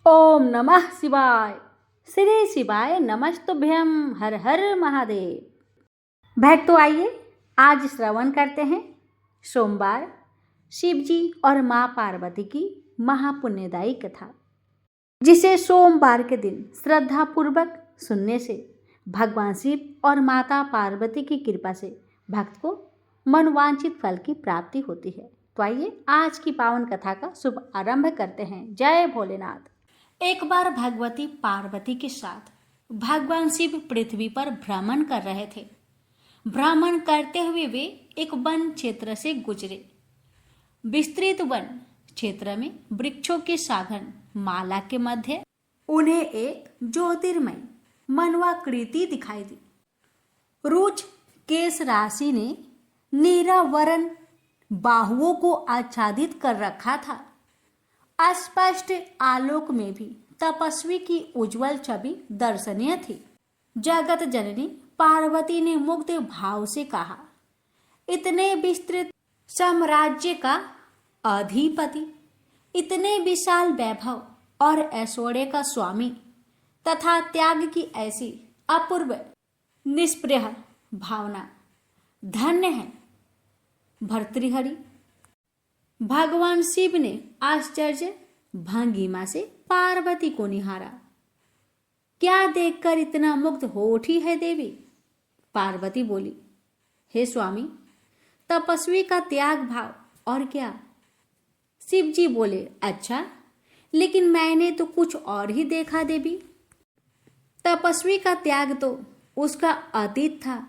ओम नमः शिवाय। श्री शिवाय नमस्तुभ्यम। हर हर महादेव। भक्तों, आइए आज श्रवण करते हैं सोमवार शिव जी और माँ पार्वती की महापुण्यदायी कथा, जिसे सोमवार के दिन श्रद्धा पूर्वक सुनने से भगवान शिव और माता पार्वती की कृपा से भक्त को मनवांछित फल की प्राप्ति होती है। तो आइए आज की पावन कथा का शुभ आरंभ करते हैं। जय भोलेनाथ। एक बार भगवती पार्वती के साथ भगवान शिव पृथ्वी पर भ्रमण कर रहे थे। भ्रमण करते हुए वे एक वन क्षेत्र से गुजरे। विस्तृत वन क्षेत्र में वृक्षों के साघन माला के मध्य उन्हें एक ज्योतिर्मय मनवाकृति दिखाई दी। रुच केश राशि ने नीरावरण बाहुओं को आच्छादित कर रखा था। अस्पष्ट आलोक में भी तपस्वी की उज्जवल छवि दर्शनीय थी। जगत जननी पार्वती ने मुग्ध भाव से कहा, इतने विस्तृत साम्राज्य का अधिपति, इतने विशाल वैभव और ऐश्वर्य का स्वामी तथा त्याग की ऐसी अपूर्व निष्प्रह भावना धन्य है भर्तृहरि। भगवान शिव ने आश्चर्य भंगिमा से पार्वती को निहारा। क्या देखकर इतना मुग्ध हो उठी है देवी? पार्वती बोली, हे स्वामी, तपस्वी का त्याग भाव और क्या? शिव जी बोले, अच्छा, लेकिन मैंने तो कुछ और ही देखा देवी। तपस्वी का त्याग तो उसका अतीत था।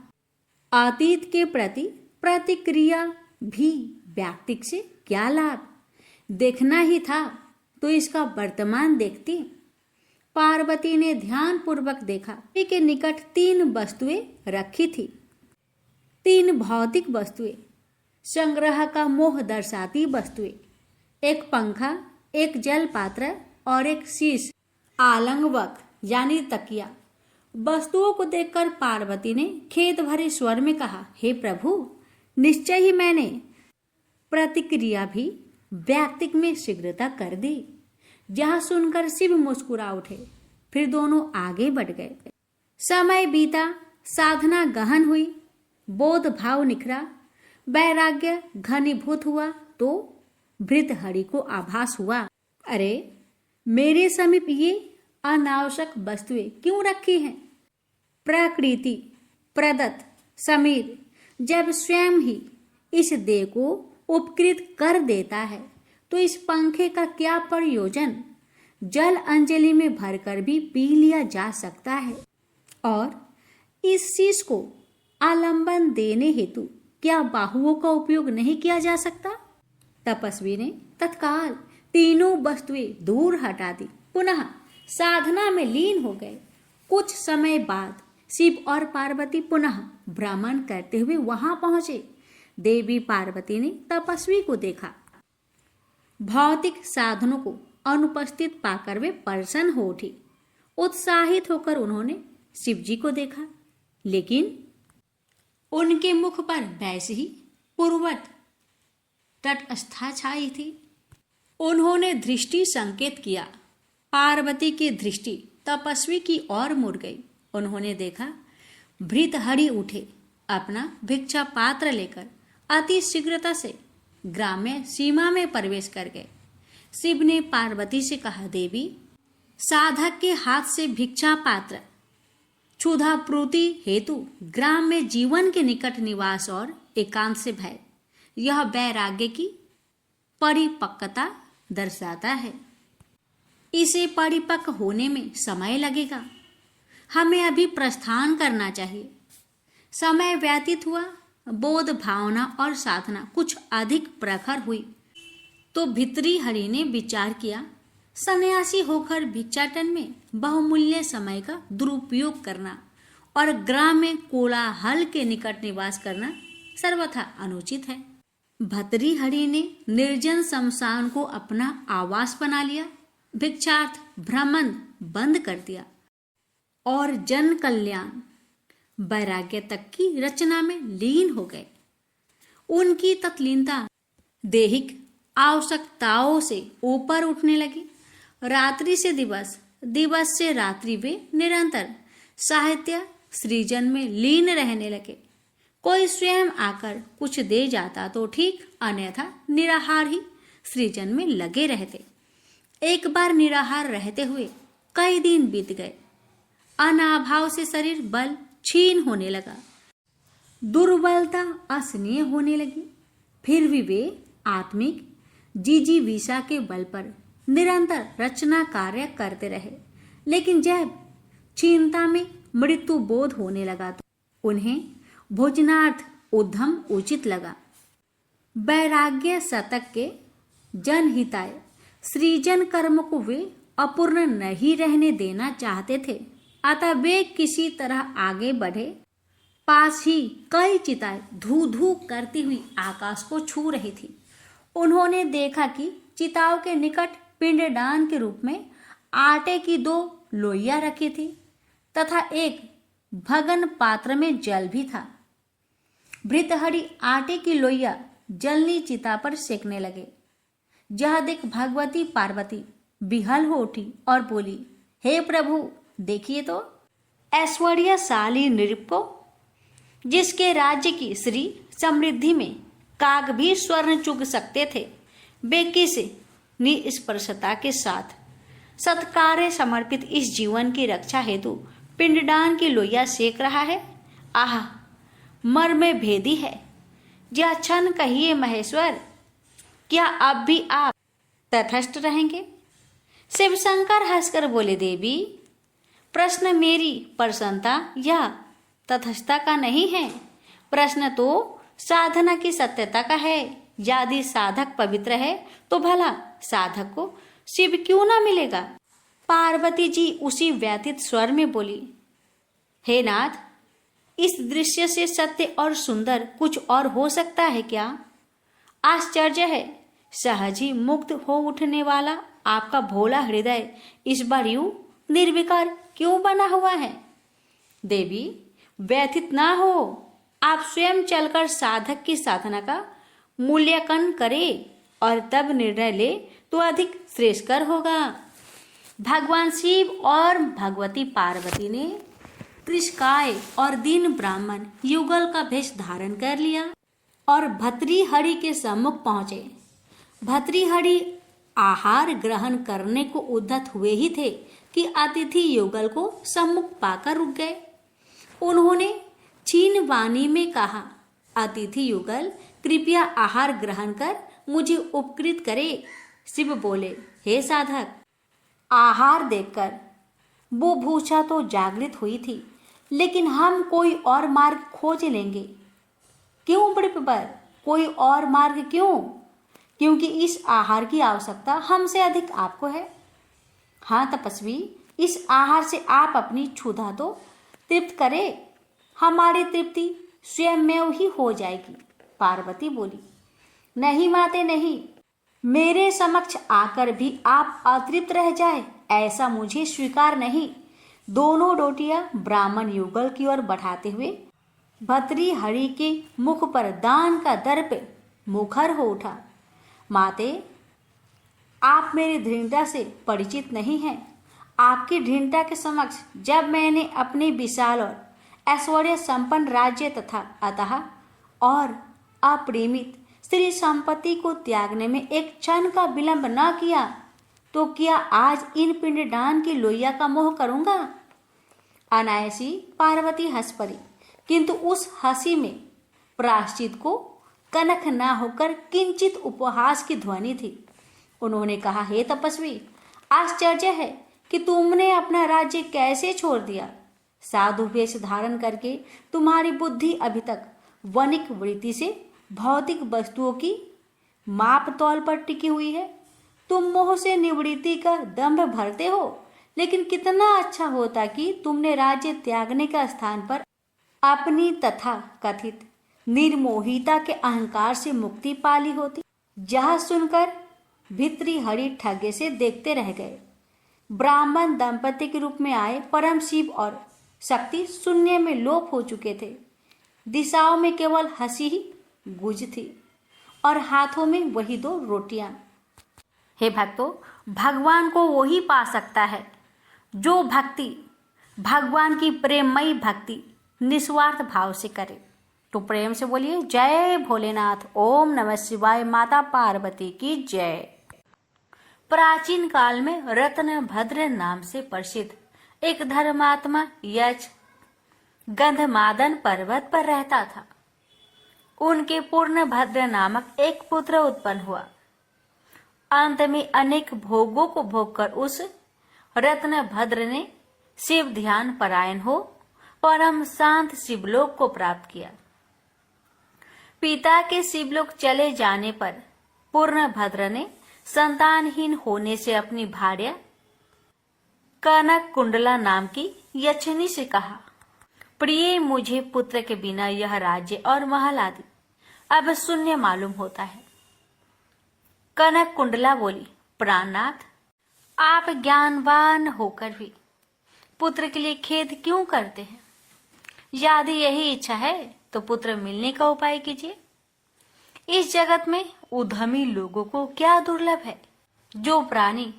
अतीत के प्रति प्रतिक्रिया भी व्यक्ति से क्या लाभ? देखना ही था तो इसका वर्तमान देखती। पार्वती ने ध्यान पूर्वक देखा। के निकट 3 वस्तुएं रखी थी। 3 भौतिक वस्तुएं, संग्रह का मोह दर्शाती वस्तुएं, एक पंखा, एक जल पात्र और एक शीश आलंगवक यानी तकिया। वस्तुओं को देखकर पार्वती ने खेद भरे स्वर में कहा, हे प्रभु, निश्चय ही मैंने प्रतिक्रिया भी व्यक्तिक में शीघ्रता कर दी। जहां सुनकर शिव मुस्कुरा उठे। फिर दोनों आगे बढ़ गए। समय बीता, साधना गहन हुई, बोध भाव निखरा, वैराग्य घनीभूत हुआ तो भृतहरि को आभास हुआ, अरे मेरे समीप ये अनावश्यक वस्तुएं क्यों रखी हैं? प्रकृति प्रदत्त समीर जब स्वयं ही इस देह को उपकृत कर देता है तो इस पंखे का क्या प्रयोजन? जल अंजलि में भरकर भी पी लिया जा सकता है। और इस शीश को आलंबन देने हेतु क्या बाहुओं का उपयोग नहीं किया जा सकता? तपस्वी ने तत्काल तीनों वस्तुएं दूर हटा दी, पुनः साधना में लीन हो गए। कुछ समय बाद शिव और पार्वती पुनः भ्रमण करते हुए वहां पहुंचे। देवी पार्वती ने तपस्वी को देखा। भौतिक साधनों को अनुपस्थित पाकर वे प्रसन्न हो उठी। उत्साहित होकर उन्होंने शिव जी को देखा, लेकिन उनके मुख पर वैसी ही पूर्ववत तटस्थता छाई थी। उन्होंने दृष्टि संकेत किया। पार्वती की दृष्टि तपस्वी की ओर मुड़ गई। उन्होंने देखा भृतहरि उठे, अपना भिक्षा पात्र लेकर अति शीघ्रता से ग्राम्य सीमा में प्रवेश कर गए। शिव ने पार्वती से कहा, देवी, साधक के हाथ से भिक्षा पात्र क्षुधा पूर्ति हेतु ग्राम में जीवन के निकट निवास और एकांत से भय, यह वैराग्य की परिपक्वता दर्शाता है। इसे परिपक्व होने में समय लगेगा। हमें अभी प्रस्थान करना चाहिए। समय व्यतीत हुआ, बोध भावना और साधना कुछ अधिक प्रखर हुई तो भर्तृहरि ने विचार किया, सन्यासी होकर भिक्षाटन में बहुमूल्य समय का दुरुपयोग करना और ग्राम में कोलाहल के निकट निवास करना सर्वथा अनुचित है। भर्तृहरि ने निर्जन शमशान को अपना आवास बना लिया, भिक्षार्थ भ्रमण बंद कर दिया और जन कल्याण वैराग्य तक की रचना में लीन हो गए। उनकी तत्लीनता दैहिक आवश्यकताओं से ऊपर उठने लगी। रात्रि से दिवस, दिवस से रात्रि वे निरंतर साहित्य सृजन में लीन रहने लगे। कोई स्वयं आकर कुछ दे जाता तो ठीक, अन्यथा निराहार ही सृजन में लगे रहते। एक बार निराहार रहते हुए कई दिन बीत गए। अनाभाव से शरीर बल क्षीण होने लगा, दुर्बलता असहनीय होने लगी। फिर भी वे आत्मिक जिजीविषा के बल पर निरंतर रचना कार्य करते रहे। लेकिन जब चिंता में मृत्यु बोध होने लगा तो उन्हें भोजनार्थ उद्यम उचित लगा। वैराग्य शतक के जनहिताय सृजन कर्म को वे अपूर्ण नहीं रहने देना चाहते थे। अतः वे किसी तरह आगे बढ़े। पास ही कई चिताएं धू धू करती हुई आकाश को छू रही थी। उन्होंने देखा कि चिताओं के निकट पिंडदान के रूप में आटे की 2 लोइयां रखी थी तथा एक भगन पात्र में जल भी था। भृतहरि आटे की लोइया जलनी चिता पर सेकने लगे। यह देख भगवती पार्वती विहल हो उठी और बोली, हे प्रभु, देखिए तो ऐश्वर्यशाली नृप को, जिसके राज्य की श्री समृद्धि में काग भी स्वर्ण चुग सकते थे, वे किस निस्पर्शता के साथ सत्कार्य समर्पित इस जीवन की रक्षा हेतु पिंडदान की लोइया सेक रहा है। आह, मर्म भेदी है। यह क्षण कहिए महेश्वर, क्या अब भी आप तटस्थ रहेंगे? शिव शंकर हंसकर बोले, देवी, प्रश्न मेरी प्रसन्नता या तटस्थता का नहीं है, प्रश्न तो साधना की सत्यता का है। यदि साधक पवित्र है तो भला साधक को शिव क्यों ना मिलेगा? पार्वती जी उसी व्यतीत स्वर में बोली, हे नाथ, इस दृश्य से सत्य और सुंदर कुछ और हो सकता है क्या? आश्चर्य है, सहज ही मुक्त हो उठने वाला आपका भोला हृदय इस बार यूं निर्विकार क्यों बना हुआ है? देवी, व्यथित ना हो, आप स्वयं चलकर साधक की साधना का मूल्यांकन करें और तब निर्णय ले तो अधिक श्रेयस्कर होगा। भगवान शिव और भगवती पार्वती ने कृष्णकाय और दीन ब्राह्मण युगल का भेष धारण कर लिया और भतृहरि के सम्मुख पहुंचे। भतृहरि आहार ग्रहण करने को उद्यत हुए ही थे कि अतिथि युगल को सम्मुख पाकर रुक गए। उन्होंने क्षीण वाणी में कहा, अतिथि युगल, कृपया आहार ग्रहण कर मुझे उपकृत करे। शिव बोले, हे साधक, आहार देखकर वो भूषा तो जागृत हुई थी, लेकिन हम कोई और मार्ग खोज लेंगे। क्यों पर कोई और मार्ग क्यों? क्योंकि इस आहार की आवश्यकता हमसे अधिक आपको है। हाँ तपस्वी, इस आहार से आप अपनी क्षुधा तो तृप्त करें, हमारी तृप्ति स्वयं ही हो जाएगी। पार्वती बोली, नहीं माते नहीं, मेरे समक्ष आकर भी आप अतृप्त रह जाए ऐसा मुझे स्वीकार नहीं। दोनों रोटियां ब्राह्मण युगल की ओर बढ़ाते हुए भतृहरि के मुख पर दान का दर्प मुखर हो उठा। माते, आप मेरी दृढ़ता से परिचित नहीं हैं। आपकी दृढ़ता के समक्ष जब मैंने अपने विशाल और ऐश्वर्य संपन्न राज्य तथा अतः और अप्रेमित स्त्री संपत्ति को त्यागने में एक क्षण का विलंब न किया तो क्या आज इन पिंडदान की लोइया का मोह करूंगा? अनायासी पार्वती हंस पड़ी, किंतु उस हंसी में प्रायश्चित को कनक न होकर किंचित उपहास की ध्वनि थी। उन्होंने कहा, हे तपस्वी, आश्चर्य है कि तुमने अपना राज्य कैसे छोड़ दिया। साधु वेश धारण करके तुम्हारी बुद्धि अभी तक वनिक वृत्ति से भौतिक वस्तुओं की माप तौल पर टिकी हुई है। तुम मोह से निवृत्ति का दंभ भरते हो, लेकिन कितना अच्छा होता कि तुमने राज्य त्यागने का स्थान पर अपनी तथा कथित निर्मोहिता के अहंकार से मुक्ति पाली होती। यह सुनकर भतृहरि ठगे से देखते रह गए। ब्राह्मण दंपति के रूप में आए परम शिव और शक्ति शून्य में लोप हो चुके थे। दिशाओं में केवल हंसी ही गुज थी और हाथों में वही 2 रोटियां। हे भक्तों, भगवान को वही पा सकता है जो भक्ति, भगवान की प्रेममयी भक्ति निस्वार्थ भाव से करे। तो प्रेम से बोलिए जय भोलेनाथ, ओम नमः शिवाय, माता पार्वती की जय। प्राचीन काल में रत्नभद्र नाम से प्रसिद्ध एक धर्मात्मा यक्ष गंधमादन पर्वत पर रहता था। उनके पूर्णभद्र नामक एक पुत्र उत्पन्न हुआ। अंत में अनेक भोगों को भोगकर उस रत्नभद्र ने शिव ध्यान परायण हो परम शांत शिवलोक को प्राप्त किया। पिता के शिवलोक चले जाने पर पूर्णभद्र ने संतानहीन होने से अपनी भार्या कनक कुंडला नाम की यक्षिणी से कहा, प्रिय, मुझे पुत्र के बिना यह राज्य और महल आदि अब शून्य मालूम होता है। कनक कुंडला बोली, प्राणनाथ, आप ज्ञानवान होकर भी पुत्र के लिए खेद क्यों करते हैं? यदि यही इच्छा है तो पुत्र मिलने का उपाय कीजिए। इस जगत में उद्यमी लोगों को क्या दुर्लभ है। जो प्राणी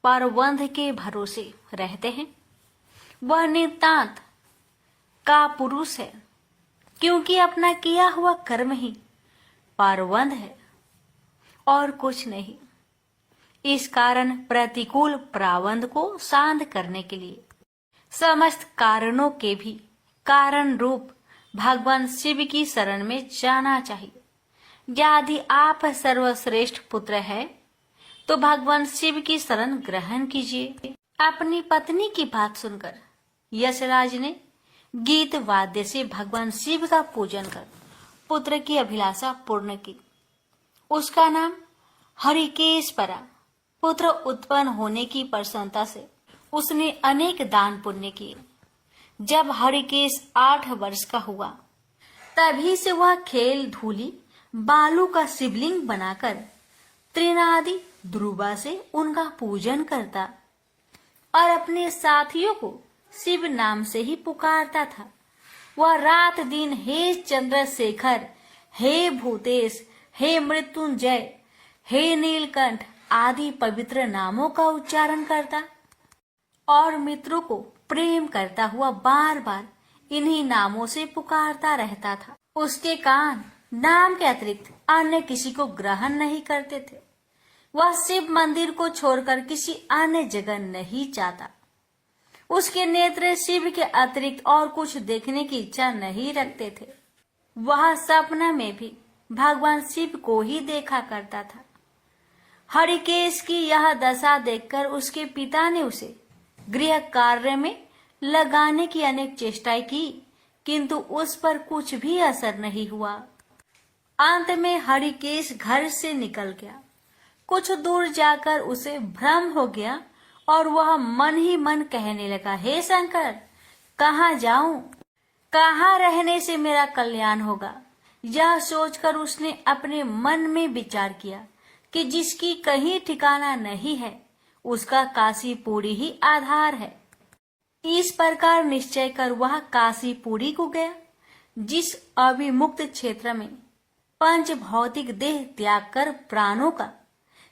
परवंध के भरोसे रहते हैं वह नितांत का पुरुष है, क्योंकि अपना किया हुआ कर्म ही परवंध है और कुछ नहीं। इस कारण प्रतिकूल प्रावंध को शांत करने के लिए समस्त कारणों के भी कारण रूप भगवान शिव की शरण में जाना चाहिए। यदि आप सर्वश्रेष्ठ पुत्र है तो भगवान शिव की शरण ग्रहण कीजिए। अपनी पत्नी की बात सुनकर यशराज ने गीत वाद्य से भगवान शिव का पूजन कर पुत्र की अभिलाषा पूर्ण की। उसका नाम हरिकेश पड़ा। पुत्र उत्पन्न होने की प्रसन्नता से उसने अनेक दान पुण्य किए। जब हरिकेश 8 वर्ष का हुआ तभी से वह खेल धूली बालू का शिवलिंग बनाकर त्रिनादि ध्रुवा से उनका पूजन करता और अपने साथियों को शिव नाम से ही पुकारता था। वह रात दिन हे चंद्रशेखर, हे भूतेश, हे मृत्युंजय, हे नीलकंठ आदि पवित्र नामों का उच्चारण करता और मित्रों को प्रेम करता हुआ बार बार इन्हीं नामों से पुकारता रहता था। उसके कान नाम के अतिरिक्त अन्य किसी को ग्रहण नहीं करते थे। वह शिव मंदिर को छोड़कर किसी अन्य जगह नहीं जाता। उसके नेत्र शिव के अतिरिक्त और कुछ देखने की इच्छा नहीं रखते थे। वह सपना में भी भगवान शिव को ही देखा करता था। हरिकेश की यह दशा देखकर उसके पिता ने उसे गृह कार्य में लगाने की अनेक चेष्टाएं की, किंतु उस पर कुछ भी असर नहीं हुआ। अंत में हरिकेश घर से निकल गया। कुछ दूर जाकर उसे भ्रम हो गया और वह मन ही मन कहने लगा, हे शंकर, कहाँ जाऊं? कहाँ रहने से मेरा कल्याण होगा? यह सोचकर उसने अपने मन में विचार किया कि जिसकी कहीं ठिकाना नहीं है उसका काशीपुरी ही आधार है। इस प्रकार निश्चय कर वह काशीपुरी को गया, जिस अविमुक्त क्षेत्र में पंच भौतिक देह त्याग कर प्राणों का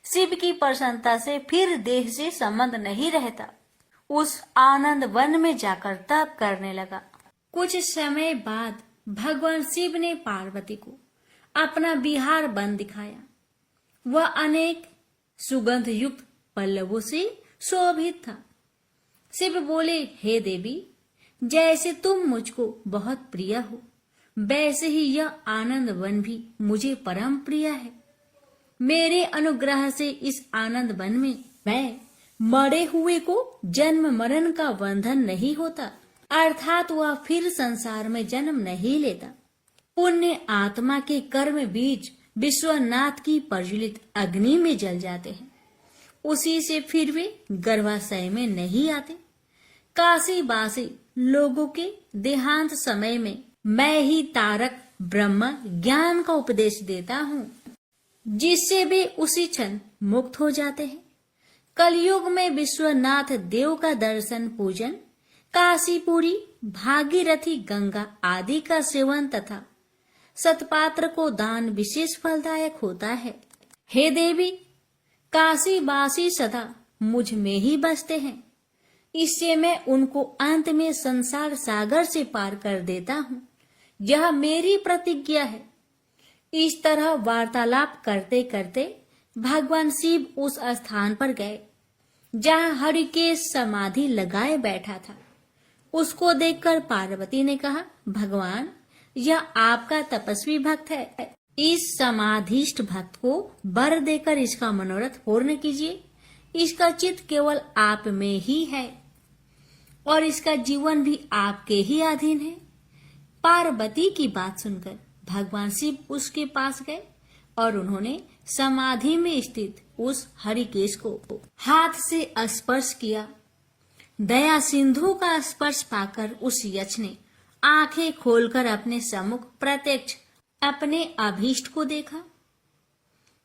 शिव की प्रसन्नता से फिर देह से संबंध नहीं रहता, उस आनंद वन में जाकर तप करने लगा। कुछ समय बाद भगवान शिव ने पार्वती को अपना विहार वन दिखाया। वह अनेक सुगंध युक्त पल्लवों से शोभित था। शिव बोले, हे देवी, जैसे तुम मुझको बहुत प्रिय हो वैसे ही यह आनंद वन भी मुझे परम प्रिय है। मेरे अनुग्रह से इस आनंद वन में मैं मरे हुए को जन्म मरण का बंधन नहीं होता, अर्थात वह फिर संसार में जन्म नहीं लेता। पुण्य आत्मा के कर्म बीज विश्वनाथ की प्रज्वलित अग्नि में जल जाते हैं, उसी से फिर वे गर्भाशय में नहीं आते। काशीवासी लोगों के देहांत समय में मैं ही तारक ब्रह्म ज्ञान का उपदेश देता हूँ, जिससे वे उसी क्षण मुक्त हो जाते हैं। कलयुग में विश्वनाथ देव का दर्शन पूजन, काशीपुरी, भागीरथी गंगा आदि का सेवन तथा सतपात्र को दान विशेष फलदायक होता है। हे देवी, काशी बासी सदा मुझ में ही बसते हैं, इससे मैं उनको अंत में संसार सागर से पार कर देता हूँ, यह मेरी प्रतिज्ञा है। इस तरह वार्तालाप करते करते भगवान शिव उस स्थान पर गए जहाँ हरिकेश समाधि लगाए बैठा था। उसको देखकर पार्वती ने कहा, भगवान, यह आपका तपस्वी भक्त है, इस समाधिष्ठ भक्त को वर देकर इसका मनोरथ पूर्ण कीजिए। इसका चित्त केवल आप में ही है और इसका जीवन भी आपके ही अधीन है। पार्वती की बात सुनकर भगवान शिव उसके पास गए और उन्होंने समाधि में स्थित उस हरिकेश को हाथ से स्पर्श किया। दया सिंधु का स्पर्श पाकर उस यक्ष ने आंखें खोलकर अपने सम्मुख प्रत्यक्ष अपने अभीष्ट को देखा।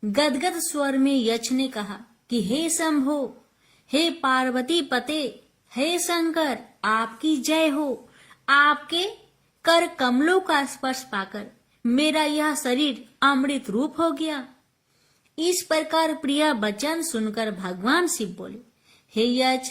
गदगद स्वर में यक्ष ने कहा कि हे शंभो, हे पार्वती पते, हे शंकर, आपकी जय हो। आपके कर कमलों का स्पर्श पाकर मेरा यह शरीर अमृत रूप हो गया। इस प्रकार प्रिया वचन सुनकर भगवान शिव बोले, हे यक्ष,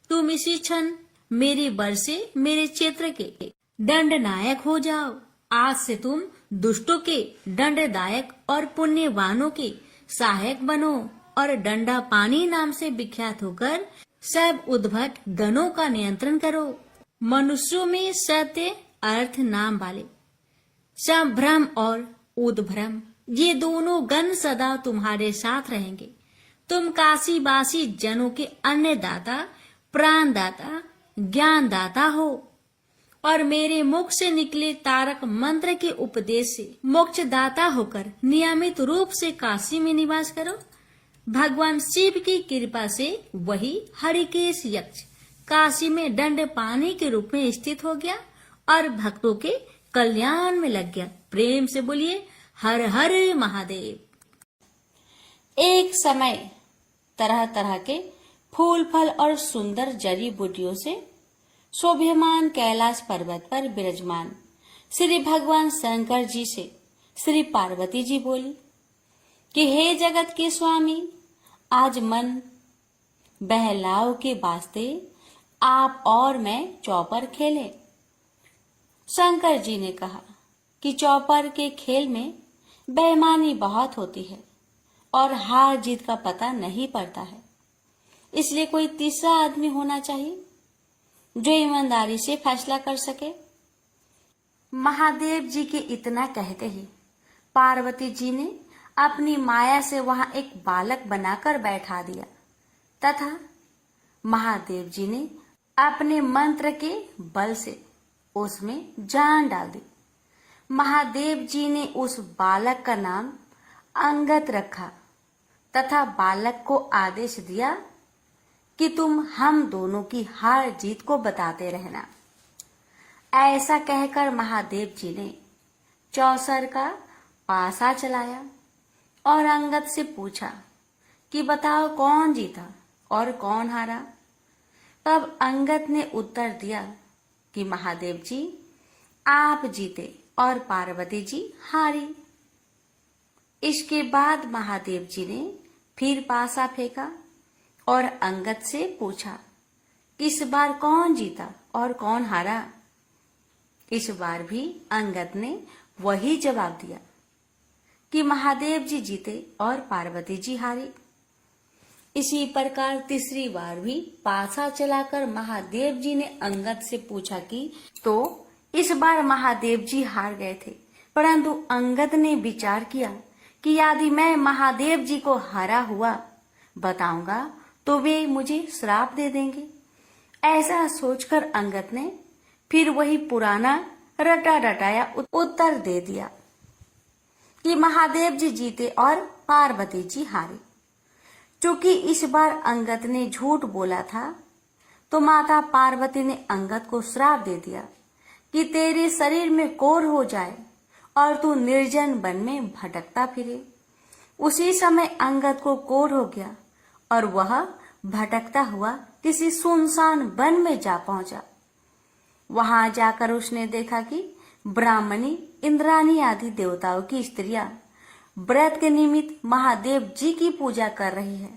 तुम इसी क्षण मेरे वर से मेरे क्षेत्र के दंड नायक हो जाओ। आज से तुम दुष्टों के दंडदायक और पुण्यवानों के सहायक बनो और डंडा पानी नाम से विख्यात होकर सब उद्भट गणों का नियंत्रण करो। मनुष्यों में सत्य अर्थ नाम वाले संभ्रम और उद्भ्रम, ये दोनों गण सदा तुम्हारे साथ रहेंगे। तुम काशीवासी जनों के अन्नदाता, प्राणदाता, ज्ञानदाता हो और मेरे मुख से निकले तारक मंत्र के उपदेश से मोक्षदाता होकर नियमित रूप से काशी में निवास करो। भगवान शिव की कृपा से वही हरिकेश यक्ष काशी में दंड पानी के रूप में स्थित हो गया और भक्तों के कल्याण में लग गया। प्रेम से बोलिए हर हर महादेव। एक समय तरह तरह के फूल फल और सुंदर जड़ी बूटियों से शोभ्यमान कैलाश पर्वत पर विराजमान श्री भगवान शंकर जी से श्री पार्वती जी बोली कि हे जगत के स्वामी, आज मन बहलाव के वास्ते आप और मैं चौपर खेले। शंकर जी ने कहा कि चौपर के खेल में बेईमानी बहुत होती है और हार जीत का पता नहीं पड़ता है, इसलिए कोई तीसरा आदमी होना चाहिए जो ईमानदारी से फैसला कर सके। महादेव जी के इतना कहते ही पार्वती जी ने अपनी माया से वहां एक बालक बनाकर बैठा दिया तथा महादेव जी ने अपने मंत्र के बल से उसमें जान डाल दी। महादेव जी ने उस बालक का नाम अंगद रखा तथा बालक को आदेश दिया कि तुम हम दोनों की हार जीत को बताते रहना। ऐसा कहकर महादेव जी ने चौसर का पासा चलाया और अंगद से पूछा कि बताओ कौन जीता और कौन हारा। तब अंगद ने उत्तर दिया कि महादेव जी, आप जीते और पार्वती जी हारी। इसके बाद महादेव जी ने फिर पासा फेंका और अंगद से पूछा, इस बार कौन जीता और कौन हारा। इस बार भी अंगद ने वही जवाब दिया कि महादेव जी जीते और पार्वती जी हारी। इसी प्रकार तीसरी बार भी पासा चलाकर महादेव जी ने अंगद से पूछा कि तो इस बार महादेव जी हार गए थे, परंतु अंगद ने विचार किया कि यदि मैं महादेव जी को हारा हुआ बताऊंगा तो वे मुझे श्राप दे देंगे। ऐसा सोचकर अंगद ने फिर वही पुराना रटा रटाया उत्तर दे दिया कि महादेव जी जीते और पार्वती जी हारे। चूंकि इस बार अंगद ने झूठ बोला था तो माता पार्वती ने अंगद को श्राप दे दिया कि तेरे शरीर में कोढ़ हो जाए और तू निर्जन वन में भटकता फिरे। उसी समय अंगद को कोढ़ हो गया और वह भटकता हुआ किसी सुनसान वन में जा पहुंचा। वहां जाकर उसने देखा कि ब्राह्मणी, इंद्राणी आदि देवताओं की स्त्रियां व्रत के निमित्त महादेव जी की पूजा कर रही है।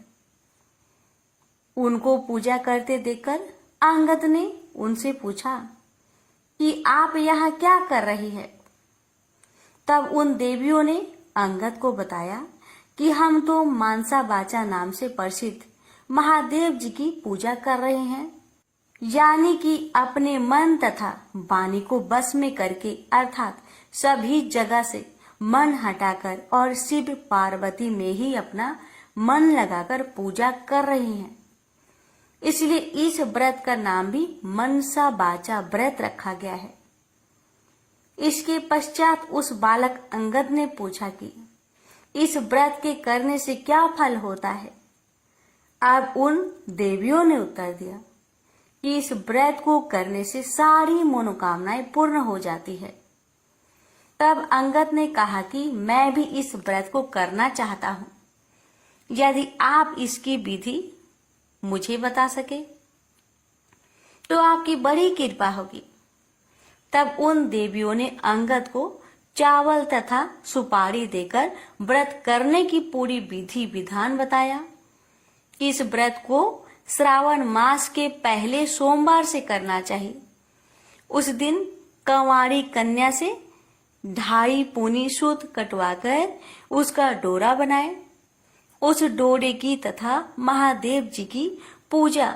उनको पूजा करते देखकर अंगद ने उनसे पूछा कि आप यहाँ क्या कर रही है। तब उन देवियों ने अंगद को बताया कि हम तो मानसा बाचा नाम से प्रसिद्ध महादेव जी की पूजा कर रहे हैं, यानी कि अपने मन तथा वाणी को बस में करके, अर्थात सभी जगह से मन हटाकर और शिव पार्वती में ही अपना मन लगाकर पूजा कर रहे हैं। इसलिए इस व्रत का नाम भी मनसा बाचा व्रत रखा गया है। इसके पश्चात उस बालक अंगद ने पूछा कि इस व्रत के करने से क्या फल होता है। अब उन देवियों ने उत्तर दिया कि इस व्रत को करने से सारी मनोकामनाएं पूर्ण हो जाती है। तब अंगद ने कहा कि मैं भी इस व्रत को करना चाहता हूं, यदि आप इसकी विधि मुझे बता सके तो आपकी बड़ी कृपा होगी। तब उन देवियों ने अंगद को चावल तथा सुपारी देकर व्रत करने की पूरी विधि विधान बताया। इस व्रत को श्रावण मास के पहले सोमवार से करना चाहिए। उस दिन कंवारी कन्या से 2.5 पूनी सूत कटवाकर उसका डोरा बनाए। उस डोरे की तथा महादेव जी की पूजा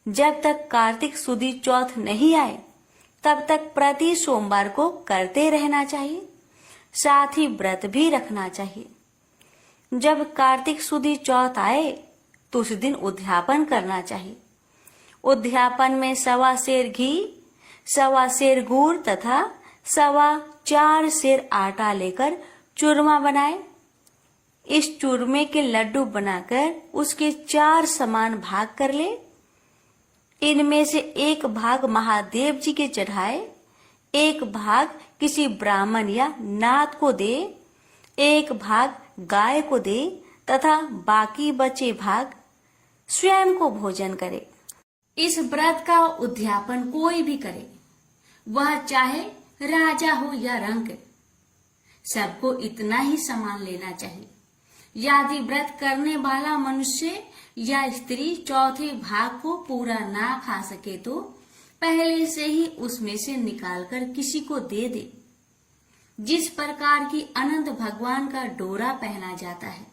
जब तक कार्तिक सुदी चौथ नहीं आए तब तक प्रति सोमवार को करते रहना चाहिए। साथ ही व्रत भी रखना चाहिए। जब कार्तिक सुदी चौथ आए तो उस दिन उद्यापन करना चाहिए। उद्यापन में 1.25 सेर घी, 1.25 सेर गुड़ तथा 4.25 सेर आटा लेकर चूरमा बनाए। इस चूरमे के लड्डू बनाकर उसके 4 समान भाग कर ले। इनमें से एक भाग महादेव जी के चढ़ाए, एक भाग किसी ब्राह्मण या नाथ को दे, एक भाग गाय को दे तथा बाकी बचे भाग स्वयं को भोजन करे। इस व्रत का उद्यापन कोई भी करे, वह चाहे राजा हो या रंक, सबको इतना ही सामान लेना चाहिए। यदि व्रत करने वाला मनुष्य या स्त्री चौथे भाग को पूरा ना खा सके तो पहले से ही उसमें से निकालकर किसी को दे दे। जिस प्रकार की अनंत भगवान का डोरा पहना जाता है,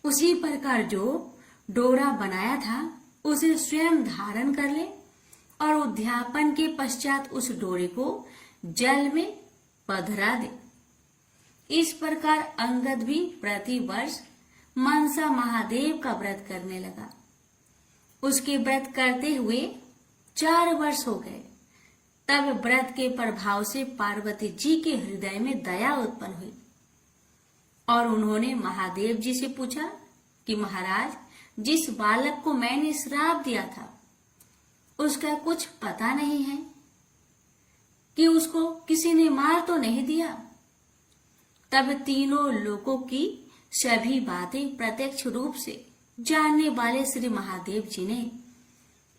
उसी प्रकार जो डोरा बनाया था उसे स्वयं धारण कर ले और उद्यापन के पश्चात उस डोरे को जल में पधरा दे। इस प्रकार अंगद भी प्रति वर्ष मनसा महादेव का व्रत करने लगा। उसके व्रत करते हुए 4 वर्ष हो गए। तब व्रत के प्रभाव से पार्वती जी के हृदय में दया उत्पन्न हुई और उन्होंने महादेव जी से पूछा कि महाराज, जिस बालक को मैंने श्राप दिया था उसका कुछ पता नहीं है कि उसको किसी ने मार तो नहीं दिया। तब तीनों लोगों की सभी बातें प्रत्यक्ष रूप से जानने वाले श्री महादेव जी ने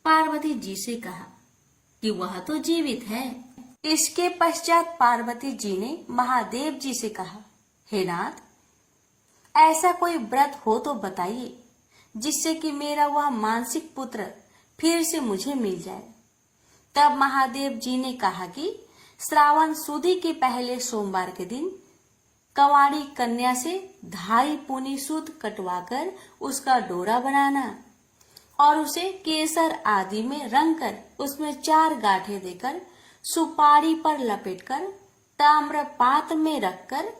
पार्वती जी से कहा कि वह तो जीवित है। इसके पश्चात पार्वती जी ने महादेव जी से कहा, हे नाथ, ऐसा कोई व्रत हो तो बताइए जिससे कि मेरा वह मानसिक पुत्र फिर से मुझे मिल जाए। तब महादेव जी ने कहा कि श्रावण सुदी के पहले सोमवार के दिन कंवारी कन्या से 2.5 पूनी सूत कटवाकर उसका डोरा बनाना और उसे केसर आदि में रंग कर उसमें 4 गांठें देकर सुपारी पर लपेटकर ताम्र पात्र में रखकर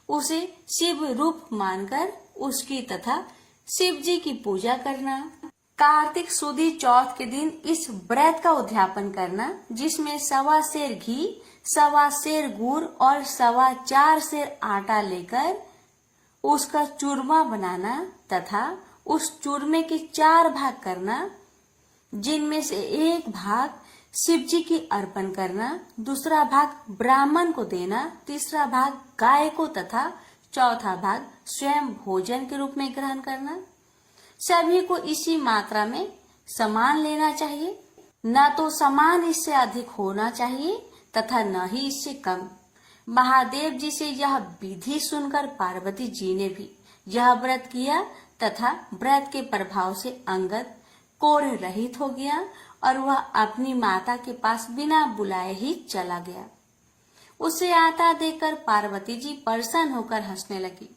उसे शिव रूप मानकर उसकी तथा शिव जी की पूजा करना। कार्तिक सुदी चौथ के दिन इस व्रत का उद्यापन करना, जिसमें 1.25 सेर घी, 1.25 सेर गुड़ और 4.25 सेर आटा लेकर उसका चूरमा बनाना तथा उस चूरमे के 4 भाग करना, जिनमें से एक भाग शिव जी की अर्पण करना, दूसरा भाग ब्राह्मण को देना, तीसरा भाग गाय को तथा चौथा भाग स्वयं भोजन के रूप में ग्रहण करना। सभी को इसी मात्रा में समान लेना चाहिए, न तो समान इससे अधिक होना चाहिए तथा न ही इससे कम। महादेव जी से यह विधि सुनकर पार्वती जी ने भी यह व्रत किया तथा व्रत के प्रभाव से अंगद कोढ़ रहित हो गया और वह अपनी माता के पास बिना बुलाए ही चला गया। उसे आता देखकर पार्वती जी प्रसन्न होकर हंसने लगी।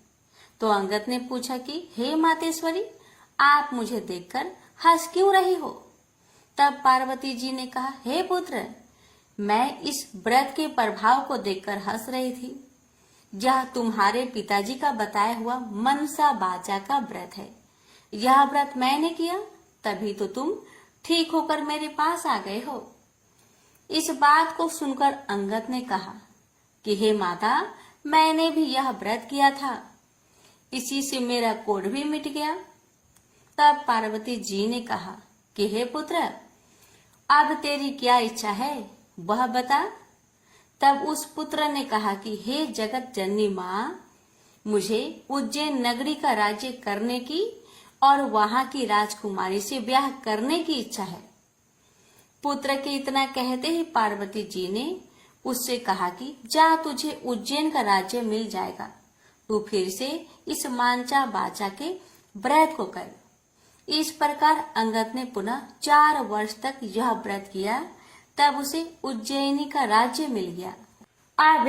तो अंगद ने पूछा कि हे मातेश्वरी, आप मुझे देखकर हंस क्यों रही हो? तब पार्वती जी ने कहा, हे पुत्र, मैं इस व्रत के प्रभाव को देखकर हंस रही थी। यह तुम्हारे पिताजी का बताया हुआ मनसा बाचा का व्रत है। यह व्रत मैंने किया, तभी तो तुम ठीक होकर मेरे पास आ गए हो। इस बात को सुनकर अंगद ने कहा कि हे माता, मैंने भी यह व्रत किया था, इसी से मेरा कोढ़ भी मिट गया। तब पार्वती जी ने कहा कि हे पुत्र, अब तेरी क्या इच्छा है वह बता। तब उस पुत्र ने कहा कि हे जगत जननी माँ, मुझे उज्जैन नगरी का राज्य करने की और वहां की राजकुमारी से ब्याह करने की इच्छा है। पुत्र के इतना कहते ही पार्वती जी ने उससे कहा कि जा, तुझे उज्जैन का राज्य मिल जाएगा, तू फिर से इस मांचा बाचा के व्रत को कर। इस प्रकार अंगद ने पुनः 4 वर्ष तक यह व्रत किया, तब उसे उज्जैनी का राज्य मिल गया। अब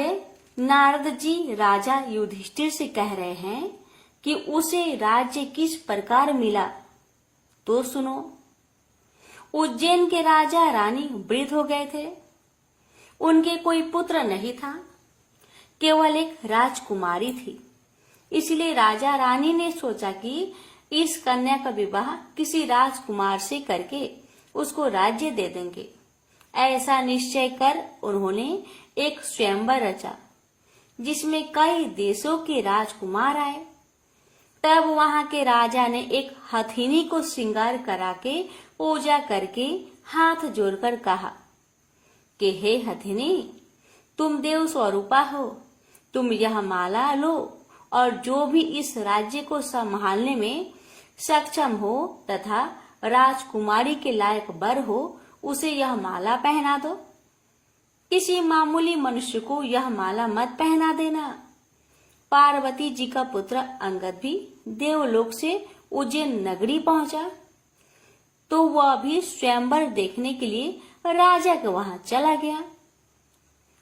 नारद जी राजा युधिष्ठिर से कह रहे हैं कि उसे राज्य किस प्रकार मिला, तो सुनो। उज्जैन के राजा रानी वृद्ध हो गए थे। उनके कोई पुत्र नहीं था, केवल एक राजकुमारी थी। इसलिए राजा रानी ने सोचा कि इस कन्या का विवाह किसी राजकुमार से करके उसको राज्य दे देंगे। ऐसा निश्चय कर उन्होंने एक स्वयंवर रचा, जिसमें कई देशों के राजकुमार आए। तब वहां के राजा ने एक हथिनी को श्रृंगार करा के पूजा करके हाथ जोड़कर कहा कि हे हथिनी, तुम देव स्वरूपा हो, तुम यह माला लो और जो भी इस राज्य को संभालने में सक्षम हो तथा राजकुमारी के लायक वर हो, उसे यह माला पहना दो। किसी मामूली मनुष्य को यह माला मत पहना देना। पार्वती जी का पुत्र अंगद भी देवलोक से उज्जैन नगरी पहुंचा, तो वह भी स्वयंवर देखने के लिए राजा के वहां चला गया।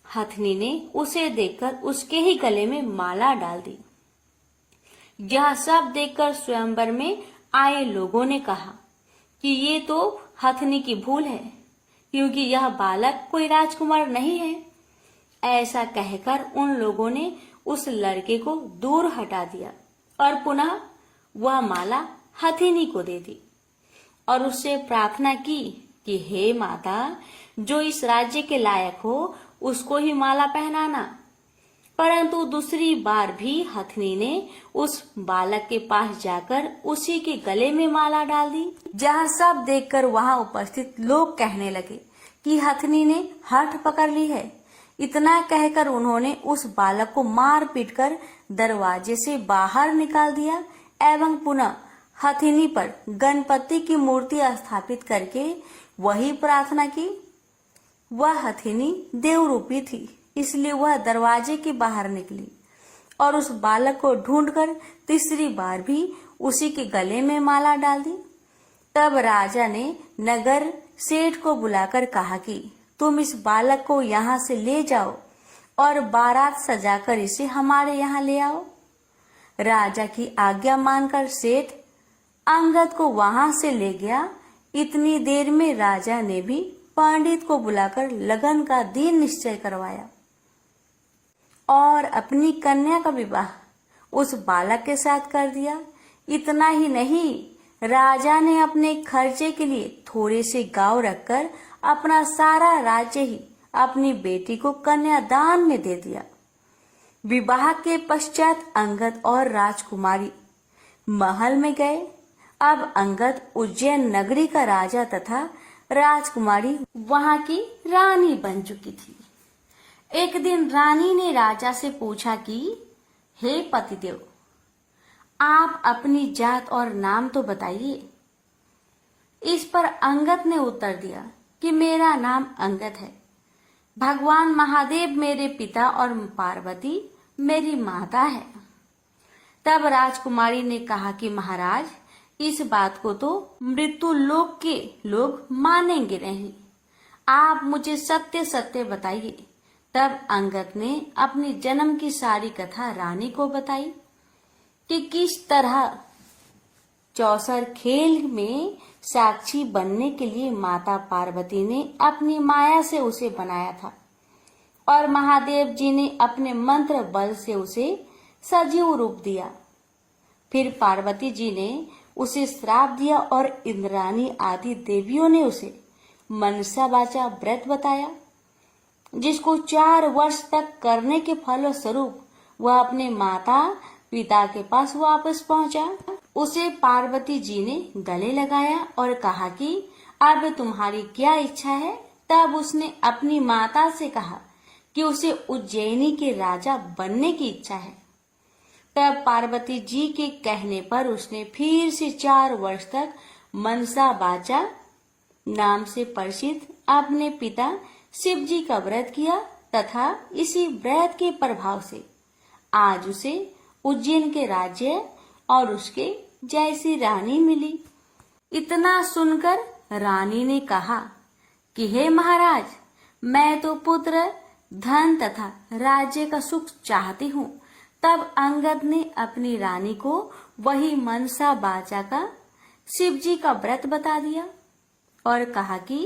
हथनी ने उसे देखकर उसके ही गले में माला डाल दी। यह सब देखकर स्वयंवर में आए लोगों ने कहा कि ये तो हथनी की भूल है, क्योंकि यह बालक कोई राजकुमार नहीं है। ऐसा कहकर उन लोगों ने उस लड़के को दूर हटा दिया और पुनः वह माला हथिनी को दे दी और उससे प्रार्थना की कि हे माता, जो इस राज्य के लायक हो उसको ही माला पहनाना। परंतु दूसरी बार भी हथनी ने उस बालक के पास जाकर उसी के गले में माला डाल दी। जहाँ सब देखकर वहां उपस्थित लोग कहने लगे कि हथनी ने हठ पकड़ ली है। इतना कहकर उन्होंने उस बालक को मार पीट कर दरवाजे से बाहर निकाल दिया एवं पुनः हथिनी पर गणपति की मूर्ति स्थापित करके वही प्रार्थना की। वह हथिनी देवरूपी थी, इसलिए वह दरवाजे के बाहर निकली और उस बालक को ढूंढकर तीसरी बार भी उसी के गले में माला डाल दी। तब राजा ने नगर सेठ को बुलाकर कहा कि तुम इस बालक को यहाँ से ले जाओ और बारात सजाकर इसे हमारे यहाँ ले आओ। राजा की आज्ञा मानकर सेठ अंगद को वहां से ले गया। इतनी देर में राजा ने भी पंडित को बुलाकर लगन का दिन निश्चय करवाया और अपनी कन्या का विवाह उस बालक के साथ कर दिया। इतना ही नहीं, राजा ने अपने खर्चे के लिए थोड़े से गांव रखकर अपना सारा राज्य ही अपनी बेटी को कन्यादान में दे दिया। विवाह के पश्चात अंगद और राजकुमारी महल में गए। अब अंगद उज्जैन नगरी का राजा तथा राजकुमारी वहां की रानी बन चुकी थी। एक दिन रानी ने राजा से पूछा कि हे पतिदेव, आप अपनी जात और नाम तो बताइए। इस पर अंगद ने उत्तर दिया कि मेरा नाम अंगद है, भगवान महादेव मेरे पिता और पार्वती मेरी माता है। तब राजकुमारी ने कहा कि महाराज, इस बात को तो मृत्यु लोक के लोग मानेंगे नहीं, आप मुझे सत्य सत्य बताइए। तब अंगद ने अपनी जन्म की सारी कथा रानी को बताई कि किस तरह चौसर खेल में साक्षी बनने के लिए माता पार्वती ने अपनी माया से उसे बनाया था और महादेव जी ने अपने मंत्र बल से उसे सजीव रूप दिया। फिर पार्वती जी ने उसे श्राप दिया और इंद्राणी आदि देवियों ने उसे मनसा वाचा व्रत बताया, जिसको 4 वर्ष तक करने के फलस्वरूप वह अपने माता पिता के पास वापस पहुंचा। उसे पार्वती जी ने गले लगाया और कहा कि अब तुम्हारी क्या इच्छा है। तब उसने अपनी माता से कहा कि उसे उज्जैनी के राजा बनने की इच्छा है। तब पार्वती जी के कहने पर उसने फिर से 4 वर्ष तक मनसा वाचा नाम से प्रसिद्ध अपने पिता शिव जी का व्रत किया तथा इसी व्रत के प्रभाव से आज उसे उज्जैन के राज्य और उसके जैसी रानी मिली। इतना सुनकर रानी ने कहा कि हे महाराज, मैं तो पुत्र, धन तथा राज्य का सुख चाहती हूँ। तब अंगद ने अपनी रानी को वही मनसा वाचा का शिव जी का व्रत बता दिया और कहा कि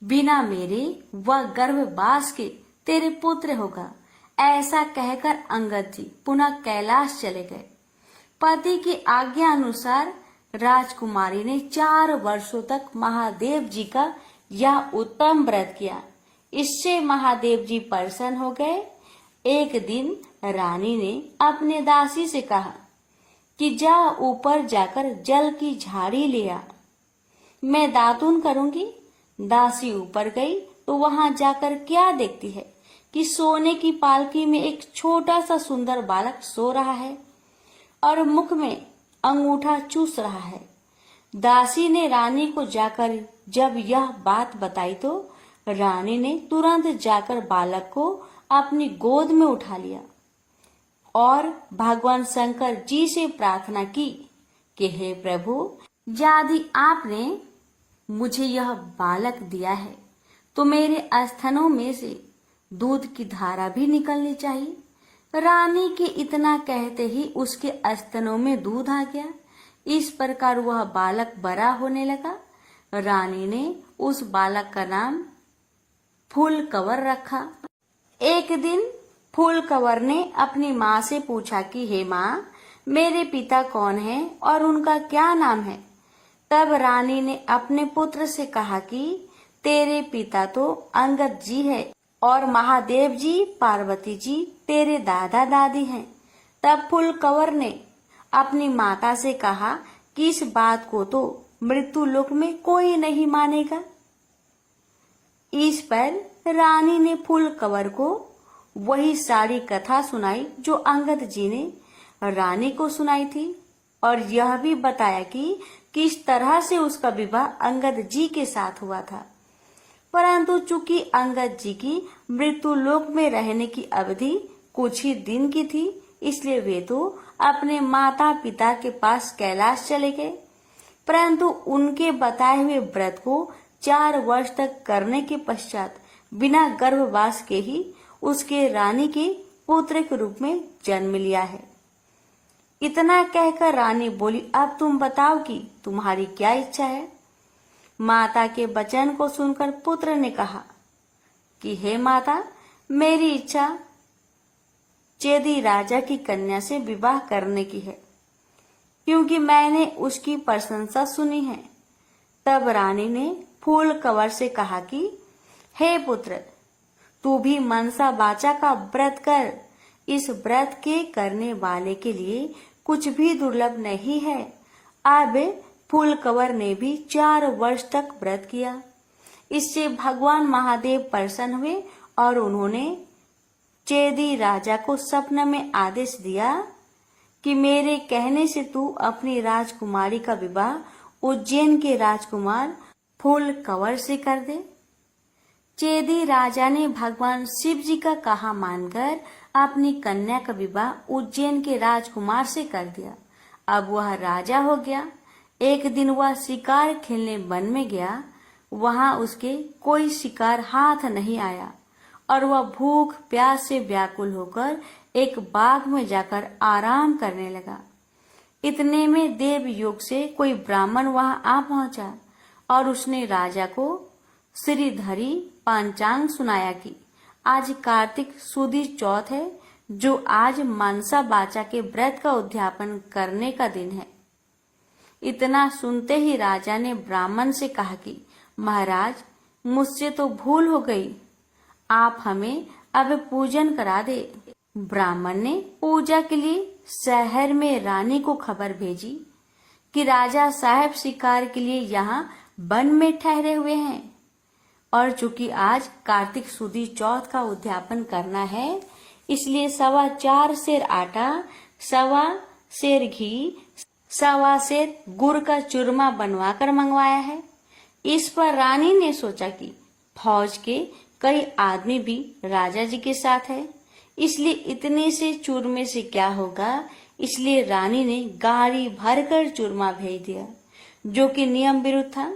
बिना मेरे वह गर्भवास के तेरे पुत्र होगा। ऐसा कहकर अंगद जी पुनः कैलाश चले गए। पति की आज्ञा अनुसार राजकुमारी ने 4 वर्षों तक महादेव जी का यह उत्तम व्रत किया। इससे महादेव जी प्रसन्न हो गए। एक दिन रानी ने अपने दासी से कहा कि जा ऊपर जाकर जल की झाड़ी ले आ, मैं दातुन करूंगी। दासी ऊपर गई तो वहां जाकर क्या देखती है कि सोने की पालकी में एक छोटा सा सुंदर बालक सो रहा है और मुख में अंगूठा चूस रहा है। दासी ने रानी को जाकर जब यह बात बताई तो रानी ने तुरंत जाकर बालक को अपनी गोद में उठा लिया और भगवान शंकर जी से प्रार्थना की कि हे प्रभु, यदि आपने मुझे यह बालक दिया है तो मेरे स्तनों में से दूध की धारा भी निकलनी चाहिए। रानी के इतना कहते ही उसके स्तनों में दूध आ गया। इस प्रकार वह बालक बड़ा होने लगा। रानी ने उस बालक का नाम फूलकवर रखा। एक दिन फूलकवर ने अपनी माँ से पूछा कि हे माँ, मेरे पिता कौन हैं और उनका क्या नाम है। तब रानी ने अपने पुत्र से कहा कि तेरे पिता तो अंगद जी है और महादेव जी पार्वती जी तेरे दादा दादी हैं। तब फूलकवर ने अपनी माता से कहा कि इस बात को तो मृत्यु लोक में कोई नहीं मानेगा। इस पर रानी ने फूलकवर को वही सारी कथा सुनाई जो अंगद जी ने रानी को सुनाई थी और यह भी बताया कि किस तरह से उसका विवाह अंगद जी के साथ हुआ था। परंतु चूंकि अंगद जी की मृत्यु लोक में रहने की अवधि कुछ ही दिन की थी, इसलिए वे तो अपने माता पिता के पास कैलाश चले गए। परंतु उनके बताए हुए व्रत को 4 वर्ष तक करने के पश्चात बिना गर्भवास के ही उसके रानी के पुत्र के रूप में जन्म लिया है। इतना कहकर रानी बोली, अब तुम बताओ कि तुम्हारी क्या इच्छा है। माता के वचन को सुनकर पुत्र ने कहा कि हे माता, मेरी इच्छा चेदी राजा की कन्या से विवाह करने की है, क्योंकि मैंने उसकी प्रशंसा सुनी है। तब रानी ने फूलकवर से कहा कि हे पुत्र, तू भी मनसा वाचा का व्रत कर। इस व्रत के करने वाले के लिए कुछ भी दुर्लभ नहीं है। अब फूलकवर ने भी 4 वर्ष तक व्रत किया। इससे भगवान महादेव प्रसन्न हुए और उन्होंने चेदी राजा को स्वप्न में आदेश दिया कि मेरे कहने से तू अपनी राजकुमारी का विवाह उज्जैन के राजकुमार फूलकवर से कर दे। चेदी राजा ने भगवान शिव जी का कहा मानकर अपनी कन्या का विवाह उज्जैन के राजकुमार से कर दिया। अब वह राजा हो गया। एक दिन वह शिकार खेलने वन में गया। वहां उसके कोई शिकार हाथ नहीं आया और वह भूख प्यास से व्याकुल होकर एक बाग में जाकर आराम करने लगा। इतने में देवयोग से कोई ब्राह्मण वहां आ पहुंचा और उसने राजा को श्रीधरी पंचांग सुनाया कि आज कार्तिक सुदी चौथ है, जो आज मनसा बाचा के व्रत का उद्यापन करने का दिन है। इतना सुनते ही राजा ने ब्राह्मण से कहा कि महाराज, मुझसे तो भूल हो गई, आप हमें अब पूजन करा दे। ब्राह्मण ने पूजा के लिए शहर में रानी को खबर भेजी कि राजा साहब शिकार के लिए यहाँ वन में ठहरे हुए हैं और चूंकि आज कार्तिक सुदी चौथ का उद्यापन करना है, इसलिए 4.25 सेर आटा, 1.25 सेर घी, 1.25 सेर गुड़ का चूरमा बनवाकर मंगवाया है। इस पर रानी ने सोचा कि फौज के कई आदमी भी राजा जी के साथ है, इसलिए इतने से चूरमे से क्या होगा। इसलिए रानी ने गाड़ी भरकर चूरमा भेज दिया, जो कि नियम विरुद्ध था।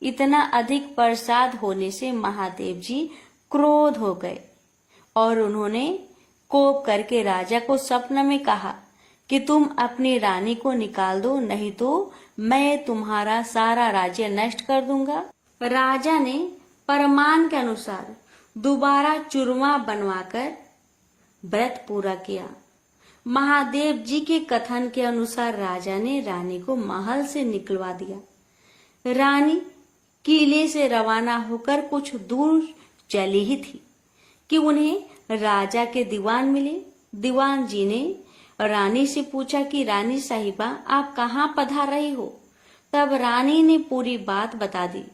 इतना अधिक प्रसाद होने से महादेव जी क्रोध हो गए और उन्होंने कोप करके राजा को स्वप्न में कहा कि तुम अपनी रानी को निकाल दो, नहीं तो मैं तुम्हारा सारा राज्य नष्ट कर दूंगा। राजा ने फरमान के अनुसार दोबारा चूरमा बनवाकर व्रत पूरा किया। महादेव जी के कथन के अनुसार राजा ने रानी को महल से निकलवा दिया। रानी किले से रवाना होकर कुछ दूर चली ही थी कि उन्हें राजा के दीवान मिले। दीवान जी ने रानी से पूछा कि रानी साहिबा, आप कहाँ पधार रही हो। तब रानी ने पूरी बात बता दी।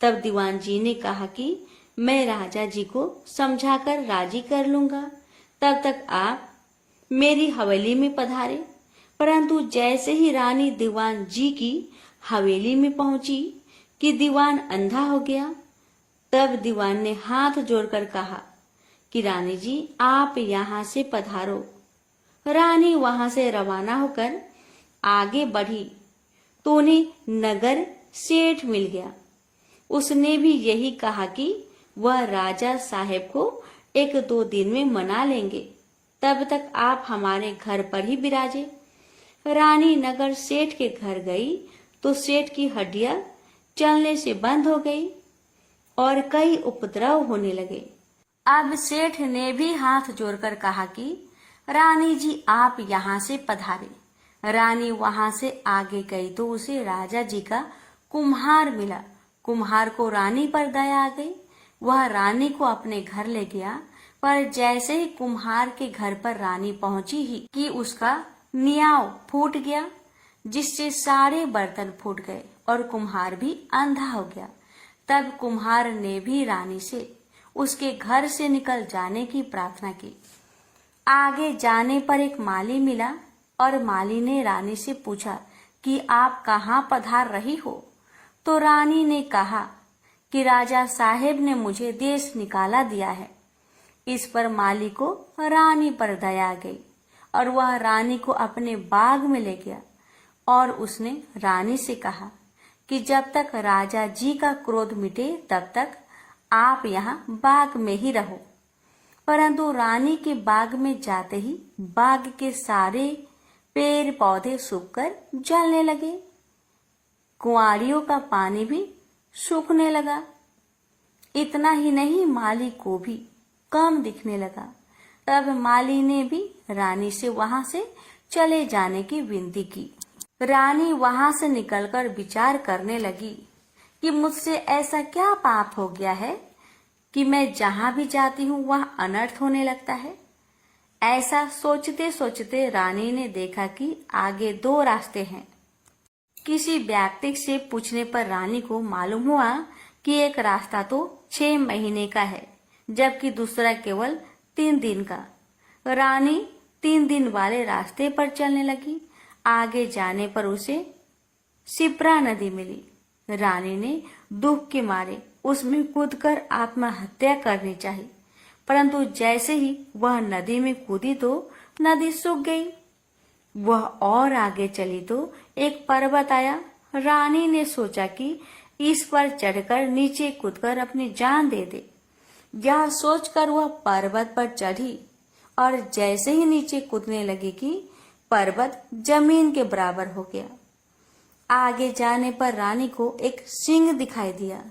तब दीवान जी ने कहा कि मैं राजा जी को समझाकर राजी कर लूंगा, तब तक आप मेरी हवेली में पधारे। परंतु जैसे ही रानी दीवान जी की हवेली में पहुंची कि दीवान अंधा हो गया। तब दीवान ने हाथ जोड़कर कहा कि रानी जी, आप यहाँ से पधारो। रानी वहां से रवाना होकर आगे बढ़ी तो उन्हें नगर सेठ मिल गया। उसने भी यही कहा कि वह राजा साहेब को 1-2 दिन में मना लेंगे, तब तक आप हमारे घर पर ही विराजे। रानी नगर सेठ के घर गई तो सेठ की हड्डियां चलने से बंद हो गई और कई उपद्रव होने लगे। अब सेठ ने भी हाथ जोड़कर कहा कि रानी जी, आप यहाँ से पधारे। रानी वहां से आगे गई तो उसे राजा जी का कुम्हार मिला। कुम्हार को रानी पर दया आ गई। वह रानी को अपने घर ले गया, पर जैसे ही कुम्हार के घर पर रानी पहुंची ही कि उसका नियाव फूट गया, जिससे सारे बर्तन फूट गए और कुम्हार भी अंधा हो गया। तब कुम्हार ने भी रानी से उसके घर से निकल जाने की प्रार्थना की। आगे जाने पर एक माली मिला और माली ने रानी से पूछा कि आप कहाँ पधार रही हो। तो रानी ने कहा कि राजा साहेब ने मुझे देश निकाला दिया है। इस पर माली को रानी पर दया आ गई और वह रानी को अपने बाग में ले गया और उसने रानी से कहा कि जब तक राजा जी का क्रोध मिटे तब तक आप यहाँ बाग में ही रहो। परंतु रानी के बाग में जाते ही बाग के सारे पेड़ पौधे सूखकर जलने लगे। कुंवारियों का पानी भी सूखने लगा। इतना ही नहीं, माली को भी कम दिखने लगा। तब माली ने भी रानी से वहां से चले जाने की विनती की। रानी वहां से निकलकर विचार करने लगी कि मुझसे ऐसा क्या पाप हो गया है कि मैं जहां भी जाती हूँ वहां अनर्थ होने लगता है। ऐसा सोचते सोचते रानी ने देखा कि आगे 2 रास्ते हैं। किसी व्यक्ति से पूछने पर रानी को मालूम हुआ कि एक रास्ता तो 6 महीने का है, जबकि दूसरा केवल 3 दिन का। रानी 3 दिन वाले रास्ते पर चलने लगी। आगे जाने पर उसे शिप्रा नदी मिली। रानी ने दुख के मारे उसमें कूदकर आत्महत्या करनी चाहिए, परंतु जैसे ही वह नदी में कूदी तो नदी सूख गई। वह और आगे चली तो एक पर्वत आया। रानी ने सोचा कि इस पर चढ़कर नीचे कूदकर अपनी जान दे दे। यह सोचकर वह पर्वत पर चढ़ी और जैसे ही नीचे कूदने लगी कि पर्वत जमीन के बराबर हो गया। आगे जाने पर रानी को एक सिंह दिखाई दिया।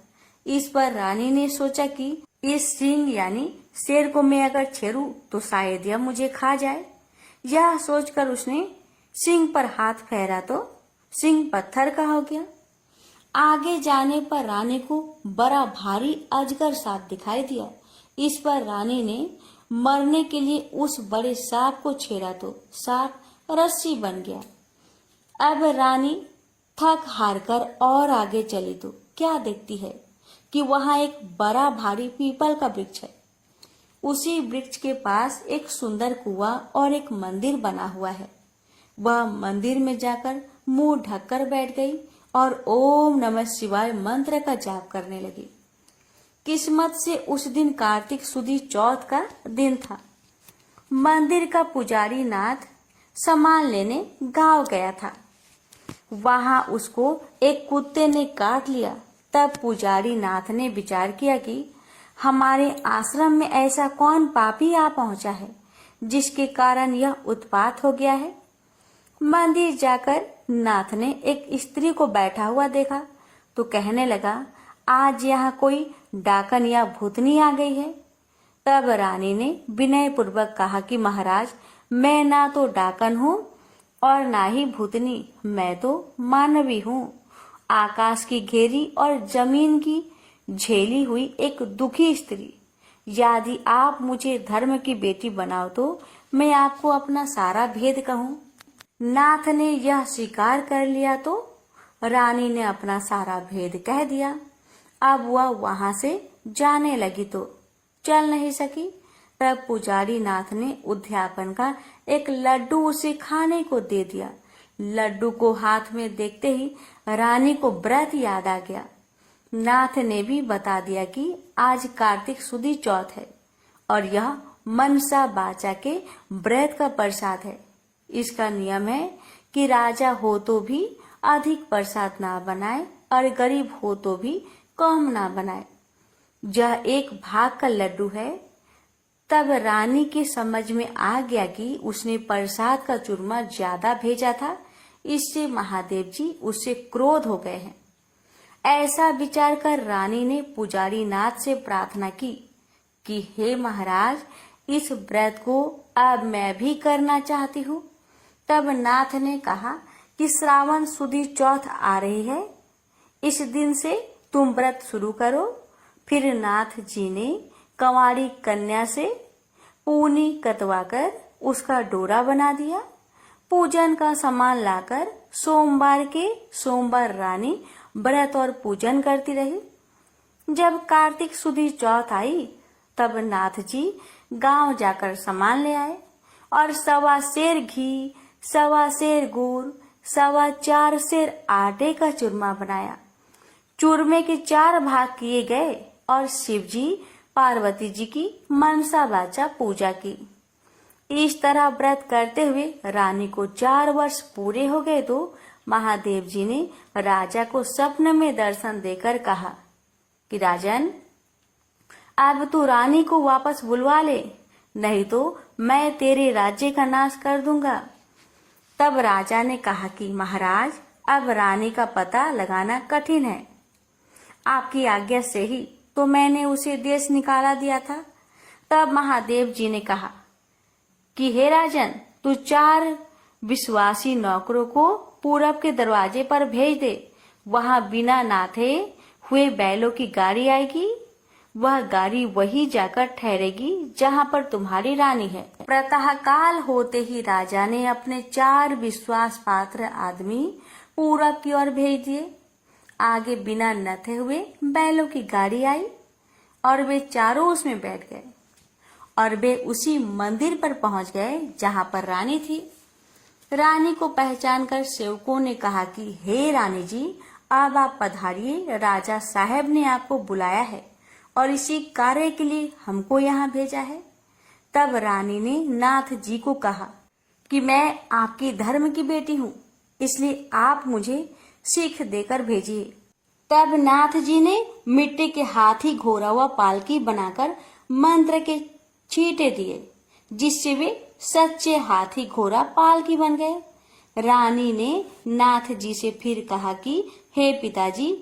इस पर रानी ने सोचा कि इस सिंह यानी शेर को मैं अगर छेड़ूं तो शायद यह मुझे खा जाए। यह सोचकर उसने सिंह पर हाथ फेरा तो सिंह पत्थर का हो गया। आगे जाने पर रानी को बड़ा भारी अजगर सांप दिखाई दिया। इस पर रानी ने मरने के लिए उस बड़े सांप को छेड़ा तो सांप रस्सी बन गया। अब रानी थक हार कर और आगे चली तो क्या देखती है कि वहां एक बड़ा भारी पीपल का वृक्ष है। उसी वृक्ष के पास एक सुंदर कुआं और एक मंदिर बना हुआ है। वह मंदिर में जाकर मुंह ढककर बैठ गई और ओम नमः शिवाय मंत्र का जाप करने लगी। किस्मत से उस दिन कार्तिक सुदी चौथ का दिन था। मंदिर का पुजारी नाथ सामान लेने गांव गया था। वहां उसको एक कुत्ते ने काट लिया। तब पुजारी नाथ ने विचार किया कि हमारे आश्रम में ऐसा कौन पापी आ पहुंचा है जिसके कारण यह उत्पात हो गया है। मंदिर जाकर नाथ ने एक स्त्री को बैठा हुआ देखा तो कहने लगा, आज यहाँ कोई डाकन या भूतनी आ गई है। तब रानी ने विनय पूर्वक कहा कि महाराज, मैं ना तो डाकन हूँ और ना ही भूतनी, मैं तो मानवी हूँ। आकाश की घेरी और जमीन की झेली हुई एक दुखी स्त्री। यदि आप मुझे धर्म की बेटी बनाओ तो मैं आपको अपना सारा भेद कहूँ। नाथ ने यह स्वीकार कर लिया तो रानी ने अपना सारा भेद कह दिया। अब वह वहां से जाने लगी तो चल नहीं सकी। तब पुजारी नाथ ने उद्यापन का एक लड्डू उसे खाने को दे दिया। लड्डू को हाथ में देखते ही रानी को व्रत याद आ गया। नाथ ने भी बता दिया कि आज कार्तिक सुदी चौथ है और यह मनसा बाचा के व्रत का प्रसाद है। इसका नियम है कि राजा हो तो भी अधिक प्रसाद ना बनाए और गरीब हो तो भी कम ना बनाए। यह एक भाग का लड्डू है। तब रानी के समझ में आ गया कि उसने प्रसाद का चूरमा ज्यादा भेजा था, इससे महादेव जी उससे क्रोध हो गए हैं। ऐसा विचार कर रानी ने पुजारी नाथ से प्रार्थना की कि हे महाराज, इस व्रत को अब मैं भी करना चाहती हूँ। तब नाथ ने कहा कि श्रावण सुदी चौथ आ रही है, इस दिन से तुम व्रत शुरू करो। फिर नाथ जी ने कंवारी कन्या से पूनी कतवाकर उसका डोरा बना दिया। पूजन का सामान लाकर सोमवार के सोमवार रानी व्रत और पूजन करती रही। जब कार्तिक सुदी चौथ आई तब नाथ जी गांव जाकर सामान ले आए और 1.25 सेर घी, 1.25 सेर गुड़, 4.25 सेर आटे का चूरमा बनाया। चूरमे के 4 भाग किए गए और शिव जी पार्वती जी की मनसा वाचा पूजा की। इस तरह व्रत करते हुए रानी को 4 वर्ष पूरे हो गए तो महादेव जी ने राजा को स्वप्न में दर्शन देकर कहा कि राजन, अब तू रानी को वापस बुलवा ले, नहीं तो मैं तेरे राज्य का नाश कर दूंगा। तब राजा ने कहा कि महाराज, अब रानी का पता लगाना कठिन है। आपकी आज्ञा से ही तो मैंने उसे देश निकाला दिया था। तब महादेव जी ने कहा कि हे राजन, तू 4 विश्वासी नौकरों को पूरब के दरवाजे पर भेज दे। वहां बिना नाथे हुए बैलों की गाड़ी आएगी। वह गाड़ी वही जाकर ठहरेगी जहां पर तुम्हारी रानी है। प्रातः काल होते ही राजा ने अपने 4 विश्वास पात्र आदमी पूरब की ओर भेज दिए। आगे बिना नथे हुए बैलों की गाड़ी आई और वे चारों उसमें बैठ गए और वे उसी मंदिर पर पहुंच गए जहां पर रानी थी। रानी को पहचान कर सेवकों ने कहा कि हे रानी जी, अब आप पधारिए, राजा साहब ने आपको बुलाया है और इसी कार्य के लिए हमको यहाँ भेजा है। तब रानी ने नाथ जी को कहा कि मैं आपकी धर्म की बेटी हूँ, इसलिए आप मुझे सीख देकर भेजिए। तब नाथ जी ने मिट्टी के हाथी घोरा हुआ पालकी बनाकर मंत्र के छींटे दिए, जिससे वे सच्चे हाथी घोड़ा पालकी बन गए। रानी ने नाथ जी से फिर कहा कि हे पिताजी,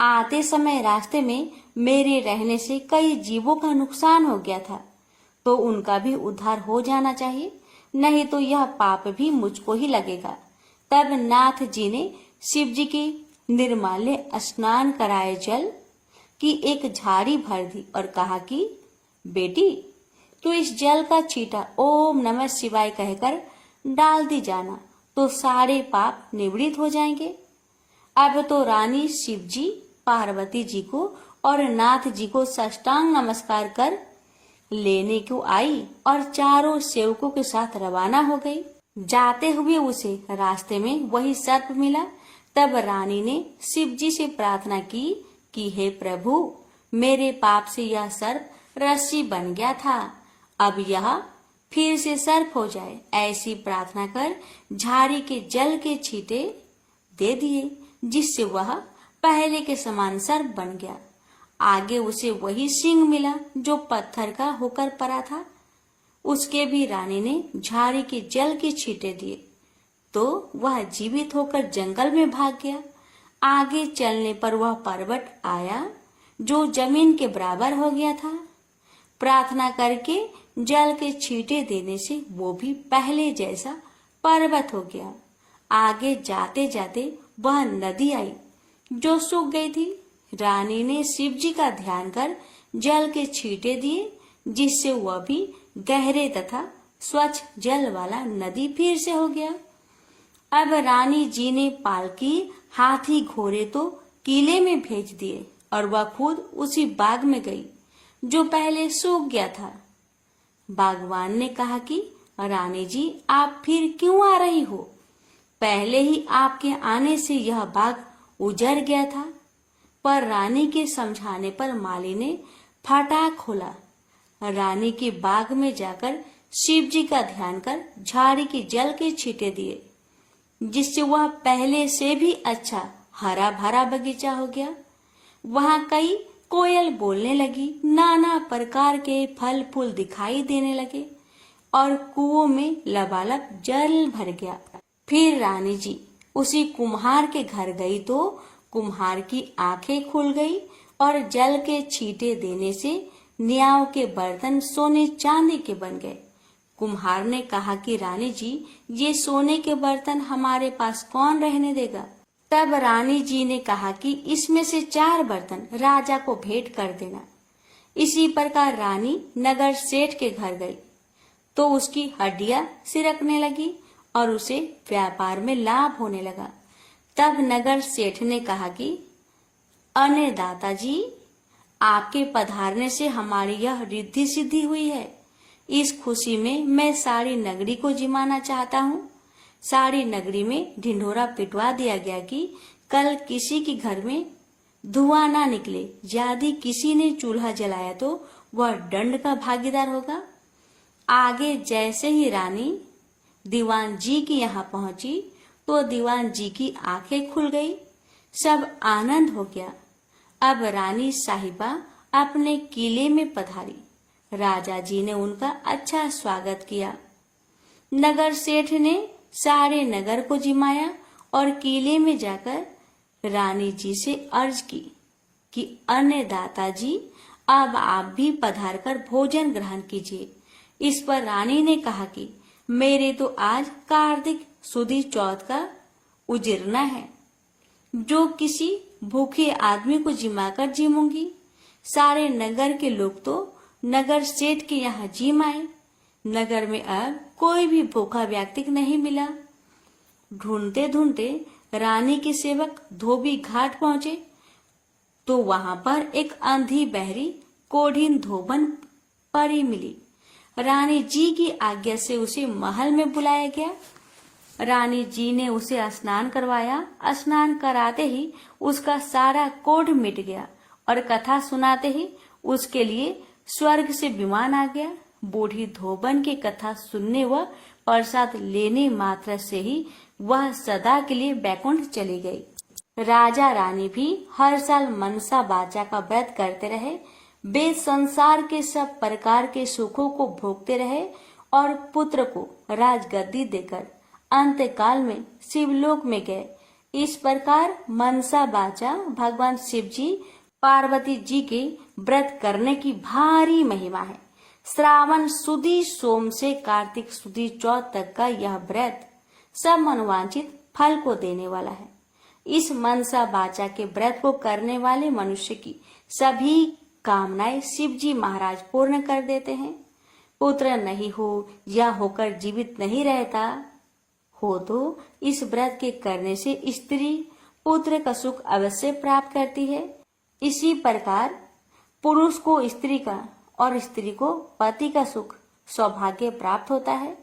आते समय रास्ते में मेरे रहने से कई जीवों का नुकसान हो गया था, तो उनका भी उद्धार हो जाना चाहिए, नहीं तो यह पाप भी मुझको ही लगेगा। तब नाथ जी ने शिव जी के निर्माल्य स्नान कराए जल की एक झाड़ी भर दी और कहा कि बेटी, तो इस जल का छींटा ओम नमः शिवाय कहकर डाल दी जाना, तो सारे पाप निवृत्त हो जाएंगे। अब तो रानी शिव जी, पार्वती जी को और नाथ जी को साष्टांग नमस्कार कर लेने को आई और चारों सेवकों के साथ रवाना हो गई। जाते हुए उसे रास्ते में वही सर्प मिला। तब रानी ने शिव जी से प्रार्थना की कि हे प्रभु, मेरे पाप से यह सर्प रस्सी बन गया था, अब यह फिर से सर्प हो जाए। ऐसी प्रार्थना कर झाड़ी के जल के छींटे दे दिए, जिससे वह पहले के समान सर्प बन गया। आगे उसे वही सिंह मिला जो पत्थर का होकर पड़ा था। उसके भी रानी ने झाड़ी के जल के छींटे दिए, तो वह जीवित होकर जंगल में भाग गया। आगे चलने पर वह पर्वत आया जो जमीन के बराबर हो गया था। प्रार्थना करके जल के छींटे देने से वो भी पहले जैसा पर्वत हो गया। आगे जाते जाते वह नदी आई जो सूख गई थी। रानी ने शिव जी का ध्यान कर जल के छींटे दिए, जिससे वह भी गहरे तथा स्वच्छ जल वाला नदी फिर से हो गया। अब रानी जी ने पालकी, हाथी घोड़े तो किले में भेज दिए और वह खुद उसी बाग में गई जो पहले सूख गया था। बागवान ने कहा कि रानी जी, आप फिर क्यों आ रही हो? पहले ही आपके आने से यह बाग उजड़ गया था। पर रानी के समझाने पर माली ने फाटक खोला। रानी के बाग में जाकर शिव जी का ध्यान कर झाड़ी के जल के छींटे दिए, जिससे वह पहले से भी अच्छा हरा भरा बगीचा हो गया। वहाँ कई कोयल बोलने लगी, नाना प्रकार के फल फूल दिखाई देने लगे और कुओं में लबालब जल भर गया। फिर रानी जी उसी कुम्हार के घर गई तो कुम्हार की आंखें खुल गई और जल के छींटे देने से न्याव के बर्तन सोने चांदी के बन गए। कुम्हार ने कहा कि रानी जी, ये सोने के बर्तन हमारे पास कौन रहने देगा? तब रानी जी ने कहा कि इसमें से 4 बर्तन राजा को भेंट कर देना। इसी प्रकार रानी नगर सेठ के घर गई तो उसकी हड्डियां सिरकने लगी और उसे व्यापार में लाभ होने लगा। तब नगर सेठ ने कहा कि अने दाता जी, आपके पधारने से हमारी यह रिद्धि सिद्धि हुई है। इस खुशी में मैं सारी नगरी को जिमाना चाहता हूँ। सारी नगरी में ढिंढोरा पिटवा दिया गया कि कल किसी के घर में धुआं ना निकले। यदि किसी ने चूल्हा जलाया तो वह दंड का भागीदार होगा। आगे जैसे ही रानी दीवान जी के यहाँ पहुंची तो दीवान जी की आंखें खुल गई। सब आनंद हो गया। अब रानी साहिबा अपने किले में पधारी। राजा जी ने उनका अच्छा स्वागत किया। नगर सेठ ने सारे नगर को जिमाया और किले में जाकर रानी जी से अर्ज की कि अन्य दाता जी, अब आप भी पधार कर भोजन ग्रहण कीजिए। इस पर रानी ने कहा कि मेरे तो आज कार्तिक सुदी चौथ का उजिरना है, जो किसी भूखे आदमी को जिमाकर जिमूंगी। सारे नगर के लोग तो नगर सेठ के यहाँ जिम आए। नगर में अब कोई भी भूखा व्यक्ति नहीं मिला। ढूंढते ढूंढते रानी के सेवक धोबी घाट पहुंचे तो वहां पर एक अंधी बहरी कोढ़ीन धोबन परी मिली। रानी जी की आज्ञा से उसे महल में बुलाया गया। रानी जी ने उसे स्नान करवाया। स्नान कराते ही उसका सारा कोढ़ मिट गया और कथा सुनाते ही उसके लिए स्वर्ग से विमान आ गया। बूढ़ी धोबन की कथा सुनने व प्रसाद लेने मात्र से ही वह सदा के लिए बैकुंठ चली गई। राजा रानी भी हर साल मनसा बाचा का व्रत करते रहे। वे संसार के सब प्रकार के सुखों को भोगते रहे और पुत्र को राजगद्दी देकर अंतकाल में शिवलोक में गए। इस प्रकार मनसा बाचा भगवान शिव जी पार्वती जी के व्रत करने की भारी महिमा है। श्रावण सुदी सोम से कार्तिक सुदी चौथ तक का यह व्रत सब मनोवांछित फल को देने वाला है। इस मनसा बाचा के व्रत को करने वाले मनुष्य की सभी कामनाएं शिव जी महाराज पूर्ण कर देते हैं। पुत्र नहीं हो या होकर जीवित नहीं रहता हो तो इस व्रत के करने से स्त्री पुत्र का सुख अवश्य प्राप्त करती है। इसी प्रकार पुरुष को स्त्री का और स्त्री को पति का सुख सौभाग्य प्राप्त होता है।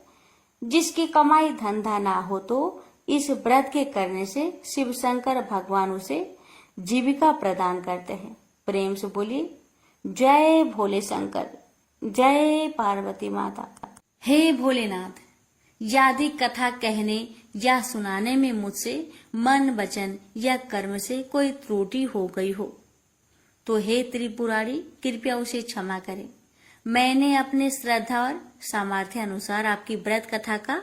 जिसकी कमाई धंधा ना हो तो इस व्रत के करने से शिव शंकर भगवान उसे जीविका प्रदान करते हैं। प्रेम से बोलिए जय भोले शंकर, जय पार्वती माता। हे भोलेनाथ, यदि कथा कहने या सुनाने में मुझसे मन वचन या कर्म से कोई त्रुटि हो गई हो तो हे त्रिपुरारी कृपया उसे क्षमा करें। मैंने अपने श्रद्धा और सामर्थ्य अनुसार आपकी व्रत कथा का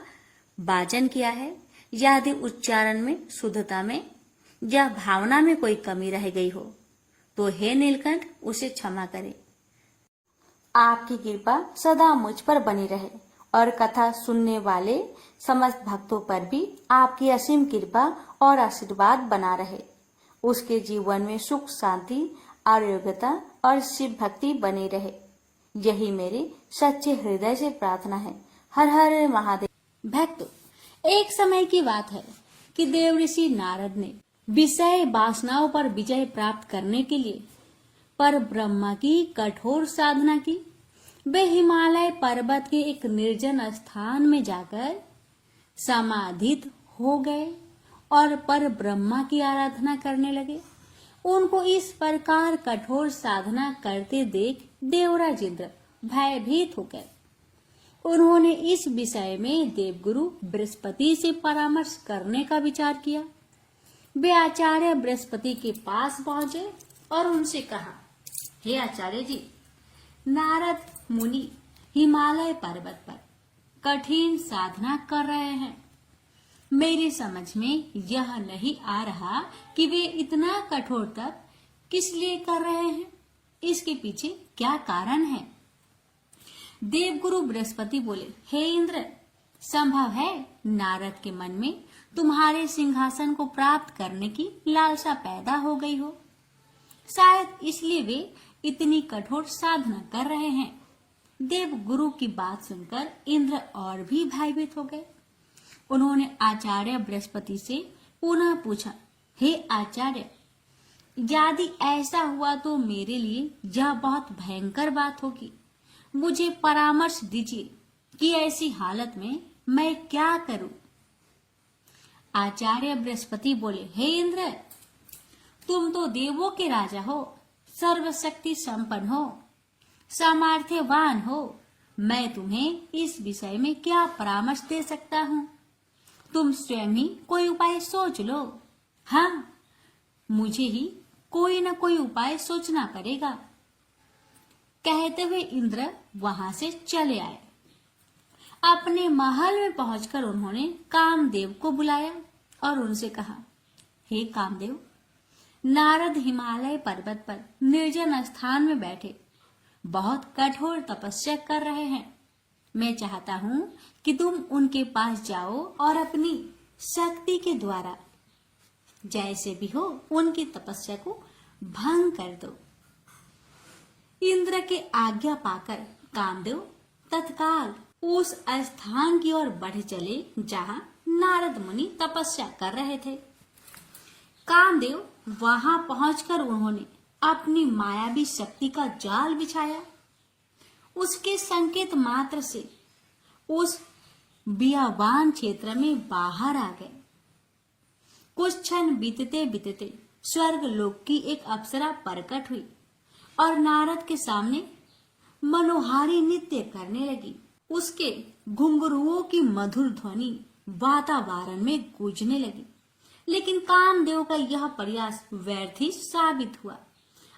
वाचन किया है। यदि उच्चारण में, शुद्धता में या भावना में कोई कमी रह गई हो तो हे नीलकंठ उसे क्षमा करें। आपकी कृपा सदा मुझ पर बनी रहे और कथा सुनने वाले समस्त भक्तों पर भी आपकी असीम कृपा और आशीर्वाद बना रहे। उसके जीवन में सुख शांति आरोग्यता और शिव भक्ति बनी रहे। यही मेरे सच्चे हृदय से प्रार्थना है। हर हर महादेव। भक्तों, एक समय की बात है कि देव ऋषि नारद ने विषय वासनाओं पर विजय प्राप्त करने के लिए पर ब्रह्मा की कठोर साधना की। वे हिमालय पर्वत के एक निर्जन स्थान में जाकर समाधित हो गए और पर ब्रह्मा की आराधना करने लगे। उनको इस प्रकार कठोर साधना करते देख देवराज इंद्र भयभीत हो गए। उन्होंने इस विषय में देवगुरु बृहस्पति से परामर्श करने का विचार किया। वे आचार्य बृहस्पति के पास पहुंचे और उनसे कहा, हे आचार्य जी, नारद मुनि हिमालय पर्वत पर कठिन साधना कर रहे हैं। मेरी समझ में यह नहीं आ रहा कि वे इतना कठोर तप किस लिए कर रहे हैं। इसके पीछे क्या कारण है। देवगुरु बृहस्पति बोले, हे इंद्र, संभव है नारद के मन में तुम्हारे सिंहासन को प्राप्त करने की लालसा पैदा हो गई हो। शायद इसलिए वे इतनी कठोर साधना कर रहे हैं। देवगुरु की बात सुनकर इंद्र और भी भयभीत हो गए। उन्होंने आचार्य बृहस्पति से पुनः पूछा, हे आचार्य, यदि ऐसा हुआ तो मेरे लिए यह बहुत भयंकर बात होगी। मुझे परामर्श दीजिए कि ऐसी हालत में मैं क्या करूं। आचार्य बृहस्पति बोले, हे इंद्र, तुम तो देवों के राजा हो, सर्वशक्ति संपन्न हो, सामर्थ्यवान हो। मैं तुम्हें इस विषय में क्या परामर्श दे सकता हूँ। तुम स्वयं ही कोई उपाय सोच लो। हाँ, मुझे ही कोई न कोई उपाय सोचना पड़ेगा। कहते हुए इंद्र वहां से चले आए। अपने महल में पहुंचकर उन्होंने कामदेव को बुलाया और उनसे कहा, हे कामदेव, नारद हिमालय पर्वत पर निर्जन स्थान में बैठे बहुत कठोर तपस्या कर रहे हैं। मैं चाहता हूँ कि तुम उनके पास जाओ और अपनी शक्ति के द्वारा जैसे भी हो उनकी तपस्या को भंग कर दो। इंद्र के आज्ञा पाकर कामदेव तत्काल उस स्थान की ओर बढ़ चले जहाँ नारद मुनि तपस्या कर रहे थे। कामदेव वहां पहुंचकर उन्होंने अपनी मायावी शक्ति का जाल बिछाया। उसके संकेत मात्र से उस बियाबान क्षेत्र में बाहर आ गए। कुछ क्षण बीतते बीतते स्वर्ग लोक की एक अप्सरा प्रकट हुई और नारद के सामने मनोहारी नृत्य करने लगी। उसके घुंघरुओं की मधुर ध्वनि वातावरण में गूंजने लगी, लेकिन कामदेव का यह प्रयास व्यर्थ ही साबित हुआ।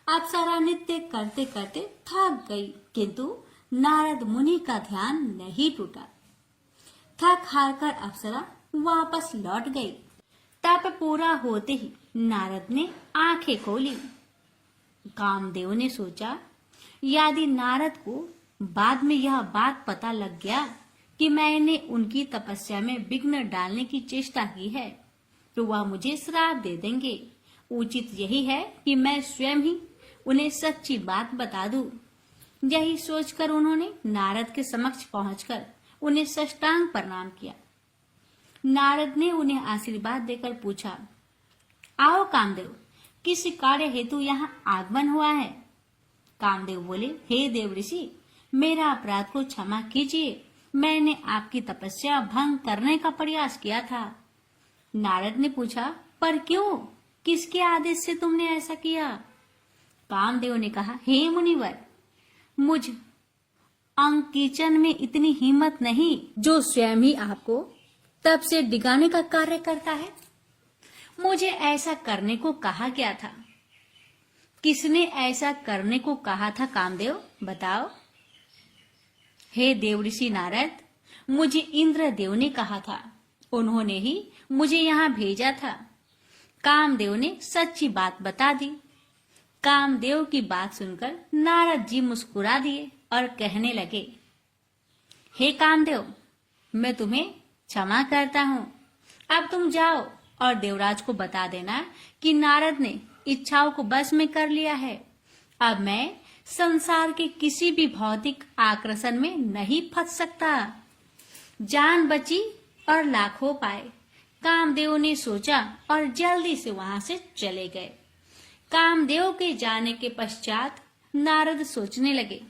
अप्सरा नृत्य करते करते थक गई, किंतु नारद मुनि का ध्यान नहीं टूटा। थक हार कर अप्सरा वापस लौट गई। तप पूरा होते ही नारद ने आंखें खोली। कामदेव ने सोचा, यदि नारद को बाद में यह बात पता लग गया कि मैंने उनकी तपस्या में विघ्न डालने की चेष्टा की है, तो वह मुझे श्राप दे देंगे। उचित यही है कि मैं स्वयं ही उन्हें सच्ची बात बता दूं। यही सोचकर उन्होंने नारद के समक्ष पहुंचकर उन्हें साष्टांग प्रणाम किया। नारद ने उन्हें आशीर्वाद देकर पूछा, आओ कामदेव, किस कार्य हेतु यहाँ आगमन हुआ है? कामदेव बोले, हे देव ऋषि, मेरा अपराध को क्षमा कीजिए। मैंने आपकी तपस्या भंग करने का प्रयास किया था। नारद ने पूछा, पर क्यों? किसके आदेश से तुमने ऐसा किया? कामदेव ने कहा, हे मुनिवर, मुझ अंकिचन में इतनी हिम्मत नहीं जो स्वयं ही आपको तब से डिगाने का कार्य करता है। मुझे ऐसा करने को कहा गया था। किसने ऐसा करने को कहा था कामदेव, बताओ? हे देवऋषि नारद, मुझे इंद्रदेव ने कहा था। उन्होंने ही मुझे यहाँ भेजा था। कामदेव ने सच्ची बात बता दी। कामदेव की बात सुनकर नारद जी मुस्कुरा दिए और कहने लगे, हे कामदेव, मैं तुम्हें क्षमा करता हूँ। अब तुम जाओ और देवराज को बता देना कि नारद ने इच्छाओं को बस में कर लिया है। अब मैं संसार के किसी भी भौतिक आकर्षण में नहीं फंस सकता। जान बची और लाखों पाए, कामदेव ने सोचा और जल्दी से वहां से चले गए। कामदेव के जाने के पश्चात नारद सोचने लगे,